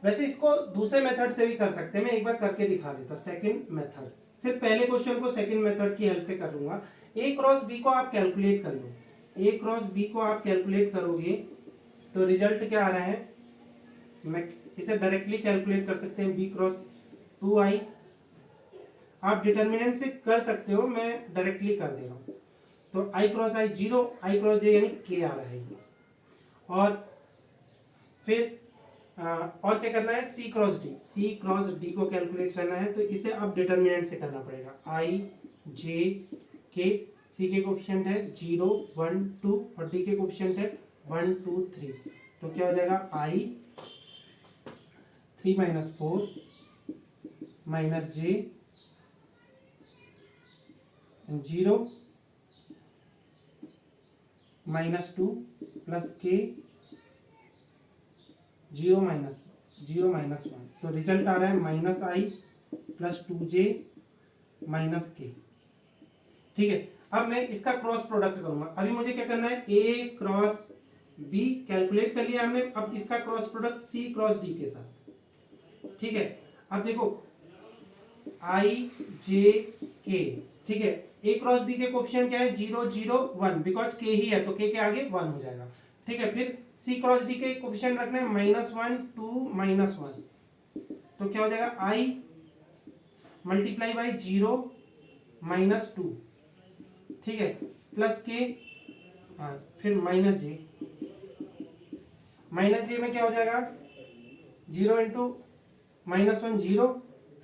वैसे इसको दूसरे मेथड से भी कर सकते हैं, मैं एक बार करके दिखा देता हूं। सेकंड मेथड, सिर्फ पहले क्वेश्चन को सेकंड मेथड की हेल्प से करूंगा। ए क्रॉस बी को आप कैलकुलेट कर लो, ए क्रॉस बी को आप कैलकुलेट करोगे तो रिजल्ट क्या आ रहा है, मैं इसे डायरेक्टली कैलकुलेट कर सकते हैं, बी क्रॉस 2i। आप डिटर्मिनेंट से कर सकते हो, मैं डायरेक्टली कर दे रहा हूं। तो i cross i 0, i cross j यानी k आ रहा है। और फिर और क्या करना है, c क्रॉस d को कैलकुलेट करना है। तो इसे अब डिटर्मिनेंट से करना पड़ेगा, i j k, c के कोएफिशिएंट है 0 1 2 और d के कोएफिशिएंट है 1 2 3। तो क्या हो जाएगा, i 3 minus 4 minus j 0 minus 2 plus k 0 minus 1। तो रिजल्ट आ रहा है माइनस आई प्लस 2j माइनस के। ठीक है, अब मैं इसका क्रॉस प्रोडक्ट करूंगा। अभी मुझे क्या करना है, a क्रॉस b कैलकुलेट कर लिया हमने, अब इसका cross product c cross d के साथ। ठीक है, अब देखो i j k, ठीक है, a क्रॉस b के कोएफिशिएंट क्या है, 0 0 1, बिकॉज k ही है तो k के आगे 1 हो जाएगा। ठीक है, फिर c क्रॉस d के कोएफिशिएंट रखना है माइनस 1 2 माइनस 1। तो क्या हो जाएगा, i मल्टीप्लाई बाई 0 माइनस 2, ठीक है, प्लस के, फिर माइनस जे। माइनस जे में क्या हो जाएगा, 0 इंटू माइनस 1 0,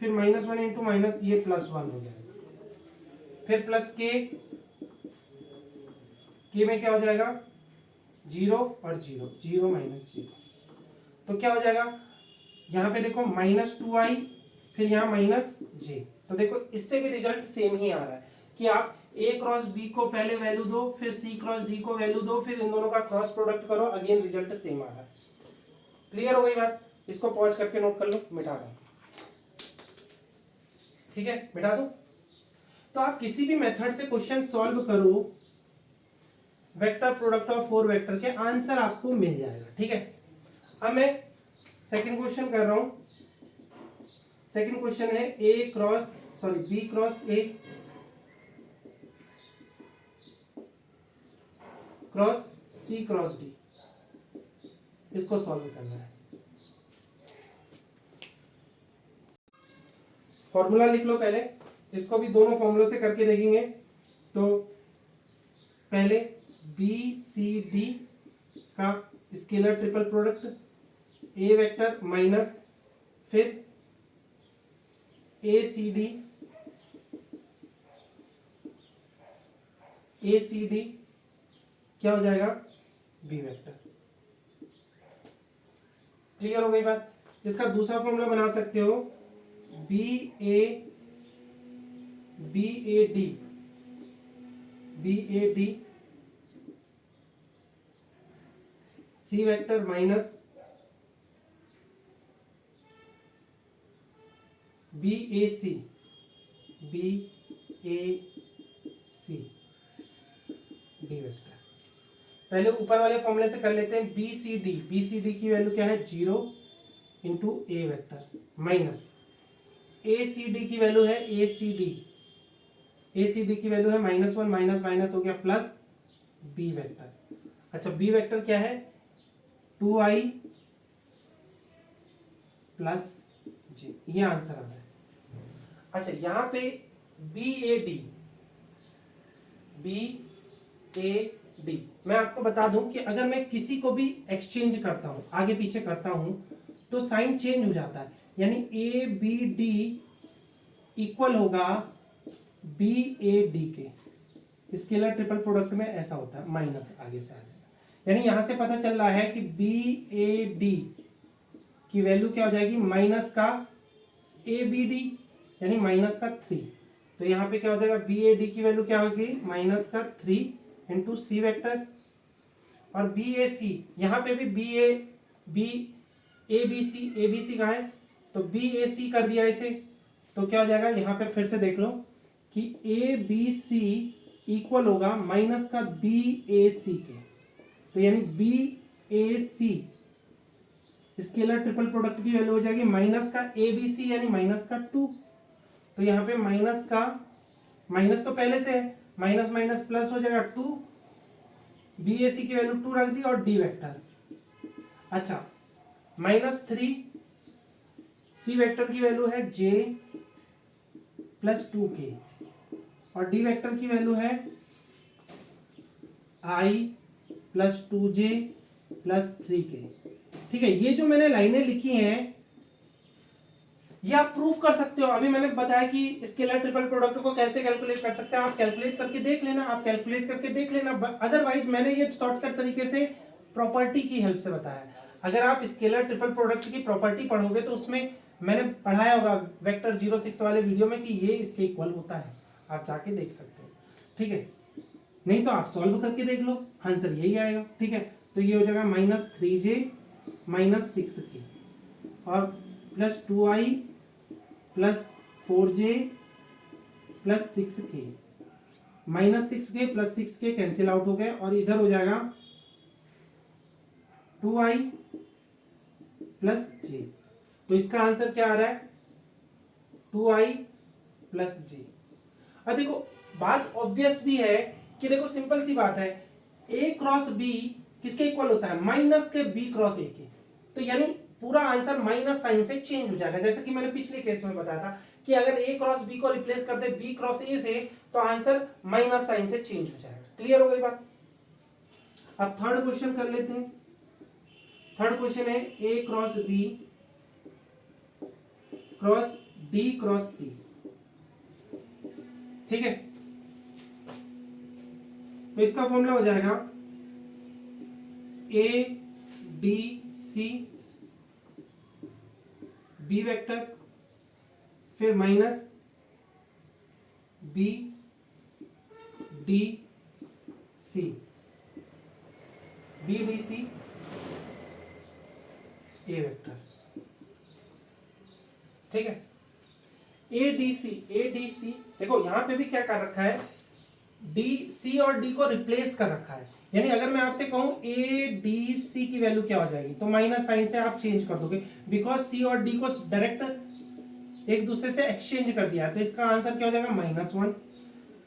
फिर माइनस 1 इंटू माइनस, ये प्लस 1 हो जाएगा। फिर प्लस के में क्या हो जाएगा, 0 और 0 0 माइनस 0। तो क्या हो जाएगा, यहां पे देखो माइनस 2i, फिर यहां माइनस j। तो देखो इससे भी रिजल्ट सेम ही आ रहा है कि आप a क्रॉस b को पहले वैल्यू दो, फिर c क्रॉस d को वैल्यू दो, फिर इन दोनों का क्रॉस प्रोडक्ट करो, अगेन रिजल्ट सेम आ रहा है। क्लियर हो गई बात? इसको पॉज करके नोट कर लो, मिटा रहा हूं। ठीक है, मिटा दो। तो आप किसी भी मेथड से क्वेश्चन सॉल्व करो, वेक्टर प्रोडक्ट ऑफ 4 वेक्टर के आंसर आपको मिल जाएगा। ठीक है, अब मैं सेकंड क्वेश्चन कर रहा हूं। सेकंड क्वेश्चन है B cross A cross C cross D, इसको सॉल्व करना है। फॉर्मूला लिख लो पहले, इसको भी दोनों फॉर्मूलों से करके देखेंगे। तो पहले बी सी डी का स्केलर ट्रिपल प्रोडक्ट, ए वेक्टर माइनस फिर ए सी डी क्या हो जाएगा, बी वेक्टर। क्लियर हो गई बात? इसका दूसरा फॉर्मूला बना सकते हो, B A D C vector minus B A C D vector. पहले ऊपर वाले फॉर्मूले से कर लेते हैं, बी सी डी की वैल्यू क्या है, 0 into A vector minus A C D की वैल्यू है ए सी डी की वैल्यू है माइनस 1, माइनस माइनस हो गया प्लस बी वेक्टर। अच्छा, बी वेक्टर क्या है, 2i प्लस जे, ये आंसर आ रहा है। अच्छा, यहां पे बी ए डी, मैं आपको बता दूं कि अगर मैं किसी को भी एक्सचेंज करता हूं, आगे पीछे करता हूं, तो साइन चेंज हो जाता है। यानी ए बी डी इक्वल होगा बी ए डी के। स्केलर ट्रिपल प्रोडक्ट में ऐसा होता है, माइनस आगे से आ जाएगा। यानी यहां से पता चल रहा है कि बी ए डी की वैल्यू क्या हो जाएगी, माइनस का ए बी डी, यानी माइनस का 3। तो यहाँ पे क्या हो जाएगा, बी ए डी की वैल्यू क्या होगी, माइनस का 3 इंटू सी वेक्टर, और बी ए सी, यहाँ पे भी B A B B C कहाँ है, तो बी ए सी कर दिया इसे, तो क्या हो जाएगा, यहाँ पे फिर से देख लो कि ए बी सी इक्वल होगा माइनस का बी ए सी के, तो यानी B A C scalar triple product की वैल्यू हो जाएगी माइनस का ए बी सी यानी माइनस का 2। तो यहाँ पे माइनस का माइनस तो पहले से है, माइनस माइनस प्लस हो जाएगा 2, बी ए सी की वैल्यू 2 रख दी, और डी वेक्टर, अच्छा -3 सी वेक्टर की वैल्यू है j प्लस 2k, और डी वेक्टर की वैल्यू है i plus 2j plus 3k। ठीक है, ये जो मैंने लाइनें लिखी हैं ये आप प्रूफ कर सकते हो। अभी मैंने बताया कि स्केलर ट्रिपल प्रोडक्ट को कैसे कैलकुलेट कर सकते हैं, आप कैलकुलेट करके देख लेना, अदरवाइज मैंने ये शॉर्टकट तरीके से प्रॉपर्टी की हेल्प से बताया। अगर आप स्केलर ट्रिपल प्रोडक्ट की प्रॉपर्टी पढ़ोगे तो उसमें मैंने पढ़ाया होगा वेक्टर 06 वाले वीडियो में कि ये इसके इक्वल होता है, आप जाके देख सकते हो। ठीक है, नहीं तो आप सॉल्व करके देख लो, आंसर यही आएगा। ठीक है, तो ये हो जाएगा -3j -6k और plus 2i plus 4j plus 6k, -6k plus 6k cancel out हो गए, और इधर हो जाएगा 2i प्लस j। तो इसका आंसर क्या आ रहा है, 2i प्लस j। अब देखो बात ऑब्वियस भी है कि देखो सिंपल सी बात है, a क्रॉस b किसके इक्वल होता है, माइनस के b क्रॉस a के, तो यानी पूरा आंसर माइनस साइन से चेंज हो जाएगा। जैसे कि मैंने पिछले केस में बताया था कि अगर a क्रॉस b को रिप्लेस कर दे b क्रॉस a से, तो आंसर माइनस साइन से चेंज हो जाएगा। क्लियर हो गई बात। अब थर्ड क्वेश्चन कर लेते हैं। थर्ड क्वेश्चन है a cross b cross d cross c। ठीक है, तो इसका फॉर्मूला हो जाएगा a d c b vector, फिर minus b d c, b d c a vector. ठीक है, a d c देखो यहां पे भी क्या कर रखा है, d c और d को रिप्लेस कर रखा है, यानी अगर मैं आपसे कहूं a d c की वैल्यू क्या हो जाएगी, तो माइनस साइन से आप चेंज कर दोगे, बिकॉज c और d को डायरेक्ट एक दूसरे से एक्सचेंज कर दिया है, तो इसका आंसर क्या हो जाएगा, -1।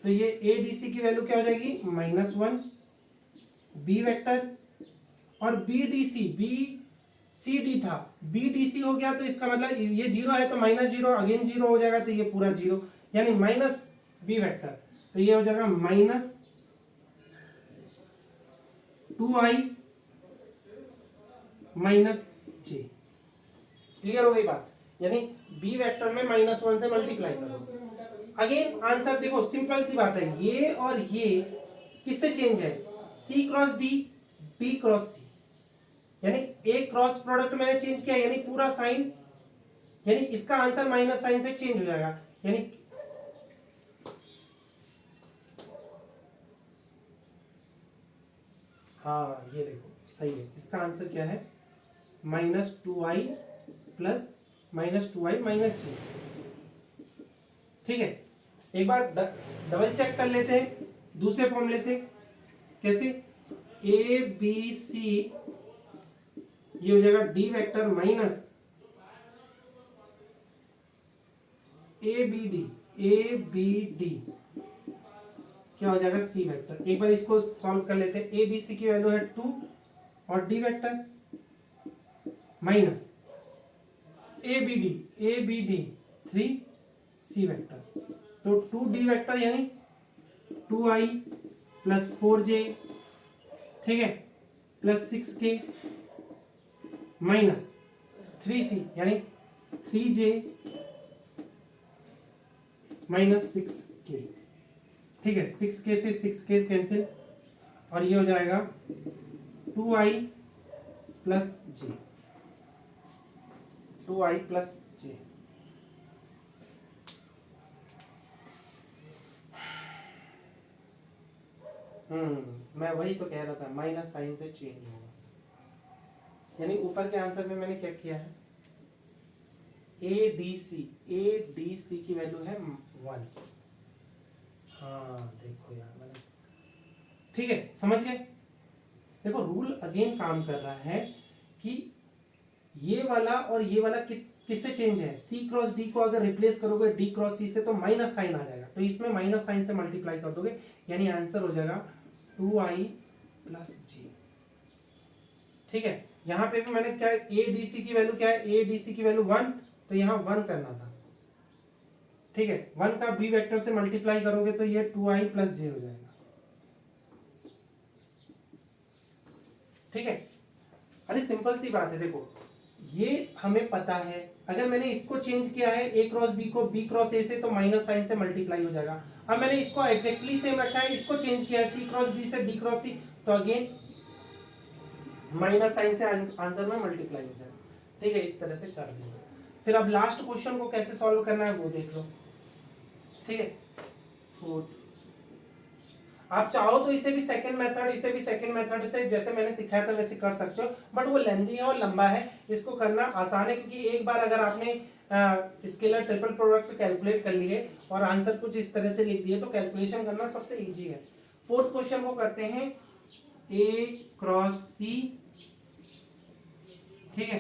तो ये a d c की वैल्यू क्या हो जाएगी, -1 b वेक्टर, और b d c d था, b d c हो गया, तो इसका मतलब ये 0 है तो -0 अगेन 0 हो जाएगा, तो ये पूरा 0, यानी माइनस b वेक्टर, तो ये हो जाएगा -2i -j। क्लियर हो गई बात, यानी b वेक्टर में -1 से मल्टीप्लाई करो। अगेन आंसर देखो सिंपल सी बात है, ये और ये किससे चेंज है, c cross d d cross c, यानी a क्रॉस प्रोडक्ट मैंने चेंज किया, यानी पूरा साइन, यानी इसका आंसर माइनस साइन से चेंज हो जाएगा, यानी हाँ ये देखो सही है, इसका आंसर क्या है, -2i प्लस -2i -j। ठीक है, एक बार डबल चेक कर लेते हैं दूसरे फॉर्मूले से। कैसे, a b c ये हो जाएगा d vector minus a b d क्या हो जाएगा, c वेक्टर। एक बार इसको सॉल्व कर लेते हैं, a b c की वैल्यू है 2 और d vector minus a b d 3 c vector, तो 2d वेक्टर यानी 2i प्लस 4j, ठीक है, प्लस 6k माइनस 3c यानी 3j माइनस 6k। ठीक है, 6k से 6k कैंसिल, और ये हो जाएगा 2i plus j, 2i plus j। मैं वही तो कह रहा था, माइनस साइन से चेंज होगा। यानी ऊपर के आंसर में मैंने क्या किया है, ए डी सी की वैल्यू है 1। हाँ देखो यार मैंने, ठीक है समझ गए। देखो रूल अगेन काम कर रहा है कि ये वाला और ये वाला किससे चेंज है, सी क्रॉस डी को अगर रिप्लेस करोगे डी क्रॉस सी से तो माइनस साइन आ जाएगा, तो इसमें माइनस साइन से मल्टीप्लाई कर दोगे, यानी आंसर हो जाएगा 2i प्लस जी। ठीक है, यहां पे भी मैंने क्या, ए डी सी की वैल्यू क्या है, ए डी सी की वैल्यू 1, तो यहां 1 करना था। ठीक है, 1 का बी वेक्टर से मल्टीप्लाई करोगे तो ये 2i प्लस जे हो जाएगा। ठीक है, अरे सिंपल सी बात है। देखो ये हमें पता है, अगर मैंने इसको चेंज किया है ए क्रॉस बी को बी क्रॉस ए से, तो माइनस साइन से मल्टीप्लाई हो जाएगा। अब मैंने इसको एग्जैक्टली सेम रखा है, इसको चेंज किया है सी क्रॉस डी से डी क्रॉस सी, तो अगेन माइनस साइन से आंसर में मल्टीप्लाई हो जाएगा। ठीक है, इस तरह से कर देंगे। फिर अब लास्ट क्वेश्चन को कैसे सॉल्व करना है वो देख लो। ठीक है, फोर्थ, आप चाहो तो इसे भी सेकंड मेथड से जैसे मैंने सिखाया था वैसे कर सकते हो, बट वो लेंथी है और लंबा है, इसको करना आसान है, क्योंकि एक बार अगर आपने स्केलर ट्रिपल प्रोडक्ट कैलकुलेट कर लिए और आंसर कुछ इस तरह से लिख दिए तो कैलकुलेशन करना सबसे इजी है। फोर्थ क्वेश्चन को करते हैं, ए क्रॉस सी, ठीक है,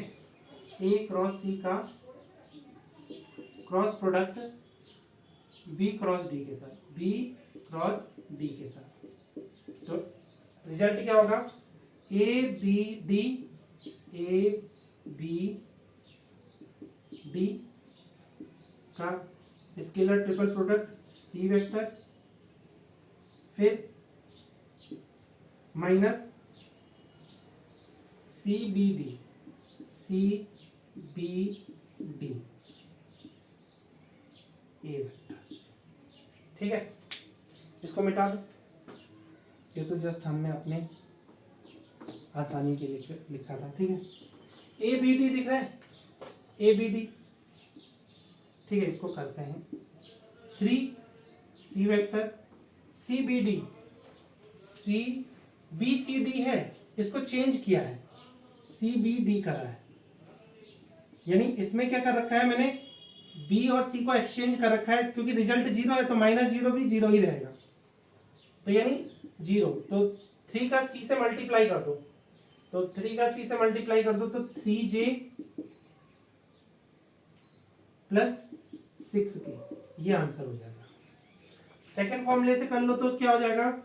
ए क्रॉस सी का cross product B cross D के साथ, बी क्रॉस डी के साथ, तो रिजल्ट क्या होगा, ए बी डी का scalar triple product C vector, फिर minus C B D A vector. ठीक है, इसको मिटा दो, ये तो जस्ट हमने अपने आसानी के लिए लिखा था। ठीक है, ए बी डी दिख रहा है, ए बी डी, ठीक है, इसको करते हैं 3 C vector C B D, C B C D है, इसको चेंज किया है, सी बी डी करा है, यानी इसमें क्या कर रखा है मैंने, बी और सी को एक्सचेंज कर रखा है, क्योंकि रिजल्ट 0 है तो माइनस 0 भी 0 ही रहेगा, तो यानी 0, तो 3 का सी से मल्टीप्लाई कर दो, तो 3 का सी से मल्टीप्लाई कर दो तो 3j प्लस 6k, ये आंसर हो जाएगा। सेकेंड फॉर्मूले से कर लो तो क्या हो जाएगा,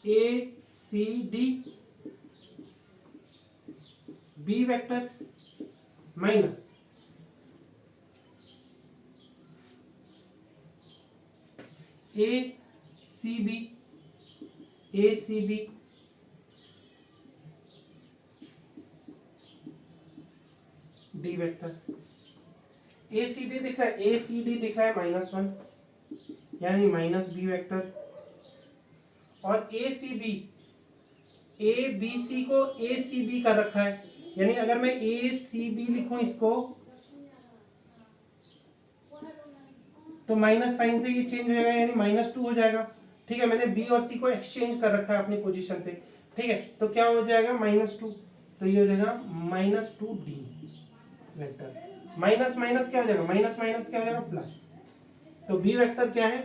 A C D B vector minus A C B D vector, A C D दिख रहा है, ए सी डी दिख रहा है -1, यानी माइनस बी वेक्टर, और ए सी बी, ए बी सी को ए सी बी कर रखा है, यानी अगर मैं ए सी बी लिखूं इसको, तो माइनस साइन से ये चेंज हो जाएगा, यानी -2 हो जाएगा। ठीक है, मैंने बी और सी को एक्सचेंज कर रखा है अपनी पोजीशन पे। ठीक है, तो क्या हो जाएगा -2, तो ये हो जाएगा -2d वेक्टर, माइनस माइनस क्या हो जाएगा, माइनस माइनस क्या हो जाएगा प्लस, तो बी वेक्टर क्या है,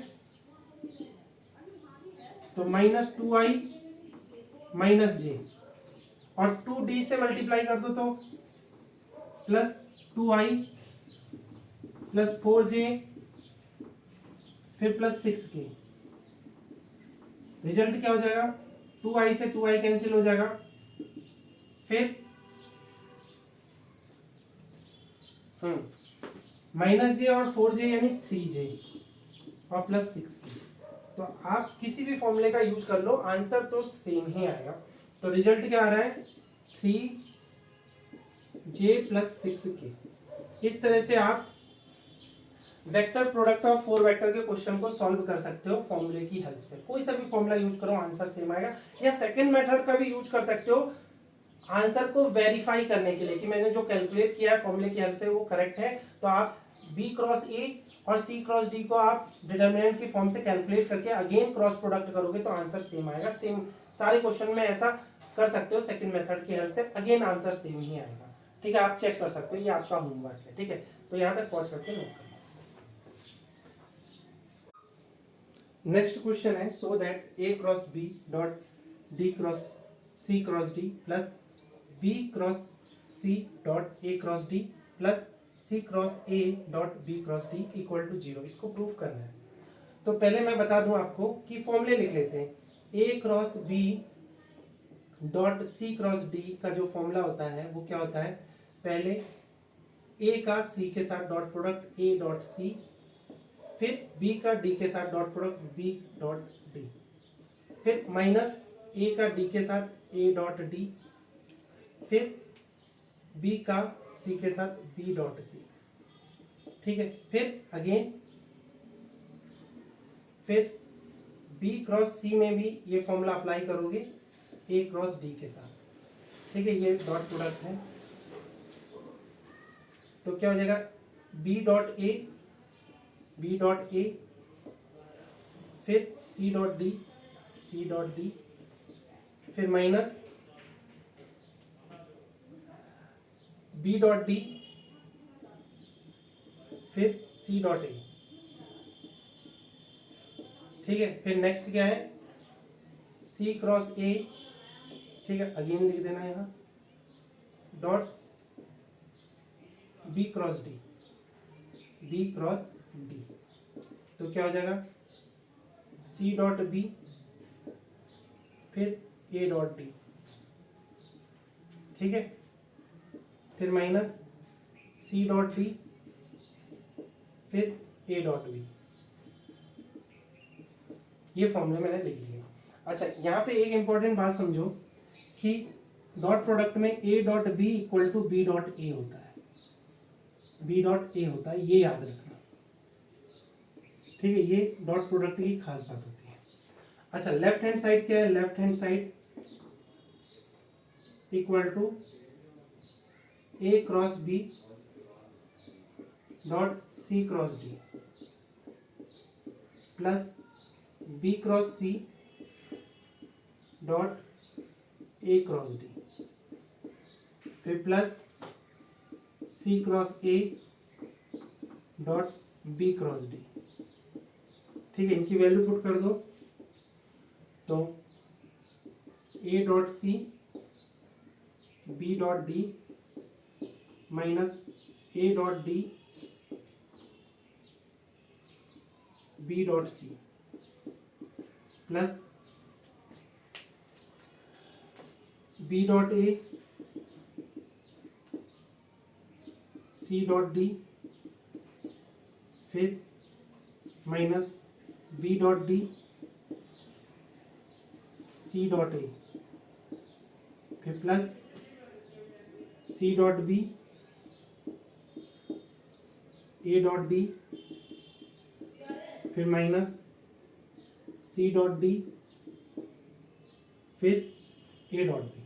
तो -2i -j, और 2d से मल्टीप्लाई कर दो तो +2i + 4j फिर +6k, रिजल्ट क्या हो जाएगा, 2i से 2i कैंसिल हो जाएगा, फिर -j और 4j यानी 3j और +6k, तो आप किसी भी फॉर्मूले का यूज कर लो, आंसर तो सेम ही आएगा। तो रिजल्ट क्या आ रहा है, 3j + 6k। इस तरह से आप वेक्टर प्रोडक्ट ऑफ 4 वेक्टर के क्वेश्चन को सॉल्व कर सकते हो फॉर्मूले की हेल्प से। कोई सा भी फॉर्मूला यूज करो आंसर सेम आएगा, या सेकंड मेथड का भी यूज कर सकते हो आंसर को वेरीफाई करने के लिए कि मैंने जो कैलकुलेट किया है फॉर्मूले की हेल्प से वो करेक्ट है, तो आप बी क्रॉस ए और सी क्रॉस डी को आप डिटर्मिनेंट की फॉर्म से कैलकुलेट करके अगेन क्रॉस प्रोडक्ट करोगे तो आंसर सेम आएगा। सेम सारे क्वेश्चन में ऐसा कर सकते हो सेकंड मेथड की हेल्प से, अगेन आंसर सेम ही आएगा। ठीक है, आप चेक कर सकते हो, ये आपका होमवर्क है। ठीक है, तो यहाँ तक पहुंच करके नोट करना। नेक्स्ट क्वेश्चन है, so that A cross B dot D cross C cross D plus B cross C dot A cross D plus C cross A dot B cross D equal to 0। इसको prove करना है। तो पहले मैं बता दूं आपको कि फॉर्मूले लिख लेते हैं। A cross B dot C cross D का जो फॉर्मूला होता है वो क्या होता है, पहले ए का सी के साथ dot product A dot C, फिर बी का डी के साथ dot product B dot D, फिर माइनस ए का डी के साथ ए डॉट डी, फिर बी का सी के साथ बी डॉट सी। ठीक है, फिर अगेन फिर बी क्रॉस सी में भी ये फॉर्मूला अप्लाई करोगे ए क्रॉस डी के साथ। ठीक है, ये डॉट प्रोडक्ट है तो क्या हो जाएगा, बी डॉट ए फिर सी डॉट डी, फिर माइनस बी डॉट डी, फिर सी डॉट ए। ठीक है, फिर नेक्स्ट क्या है, सी क्रॉस ए। ठीक है, अगेन लिख देना यहां डॉट बी क्रॉस डी, तो क्या हो जाएगा, सी डॉट बी फिर ए डॉट डी। ठीक है, फिर माइनस सी डॉट डी फिर ए डॉट बी। ये फॉर्मूला मैंने लिख लिया। अच्छा, यहाँ पे एक इंपॉर्टेंट बात समझो कि डॉट प्रोडक्ट में A dot B equal to B dot A होता है, ये याद रखना। ठीक है, ये डॉट प्रोडक्ट की खास बात होती है। अच्छा, लेफ्ट हैंड साइड क्या है, left hand side equal to A cross B dot C cross D plus B cross C dot A cross D, फिर plus C cross A dot B cross D. ठीक है, इनकी value put कर दो तो A dot C B dot D minus A dot D B dot C plus B dot A C dot D, फिर minus B dot D C dot A, फिर plus C dot B A dot D, फिर minus C dot D फिर A dot B.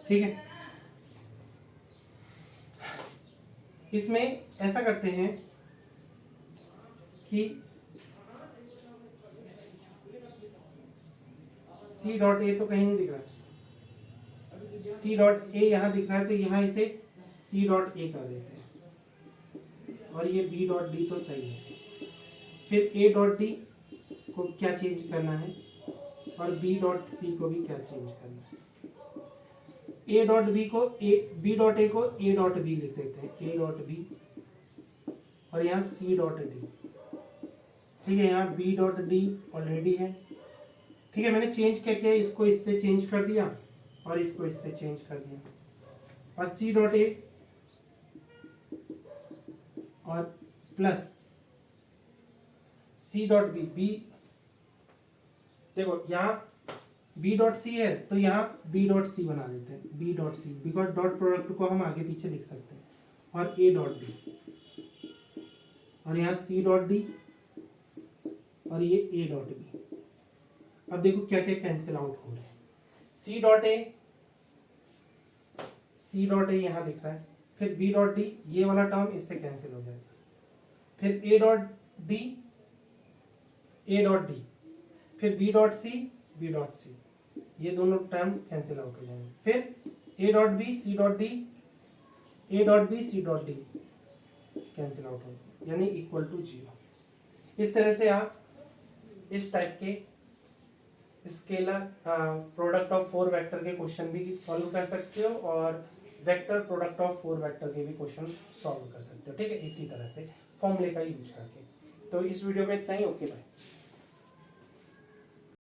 ठीक है, इसमें ऐसा करते हैं कि सी डॉट ए तो कहीं नहीं दिख रहा, सी डॉट ए यहां दिख रहा है तो यहां इसे सी डॉट ए कर देते हैं और ये बी डॉट डी तो सही है। फिर ए डॉट डी को क्या चेंज करना है और बी डॉट सी को भी क्या चेंज करना है। ए डॉट बी को बी डॉट ए को ए डॉट बी लिख देते हैं, ए डॉट बी, और यहाँ सी डॉट डी। ठीक है, यहाँ बी डॉट डी ऑलरेडी है। ठीक है, मैंने चेंज क्या किया, इसको इससे चेंज कर दिया और इसको इससे चेंज कर दिया, और सी डॉट ए और प्लस सी डॉट बी। देखो यहाँ बी डॉट सी है तो यहाँ बी डॉट सी बना देते हैं, B dot C, because dot product को हम आगे पीछे लिख सकते हैं, और ए डॉट डी, और यहाँ सी डॉट डी और ये ए डॉट बी। अब देखो क्या क्या कैंसिल आउट हो रहा है। सी डॉट ए यहां दिख रहा है, फिर बी डॉट डी, ये वाला टर्म इससे कैंसिल हो जाएगा, फिर A dot D, A dot D, फिर B dot C, B dot C, ये दोनों टर्म कैंसिल आउट हो जाएंगे, फिर A dot B, C dot D, A dot B, C dot D cancel out हो, यानी इक्वल टू 0। इस तरह से आप इस टाइप के स्केलर प्रोडक्ट ऑफ 4 वेक्टर के क्वेश्चन भी सॉल्व कर सकते हो और वेक्टर प्रोडक्ट ऑफ 4 वेक्टर के भी क्वेश्चन सॉल्व कर सकते हो, ठीक है, इसी तरह से फॉर्मूले का यूज करके। तो इस वीडियो में इतना ही, ओके बाय।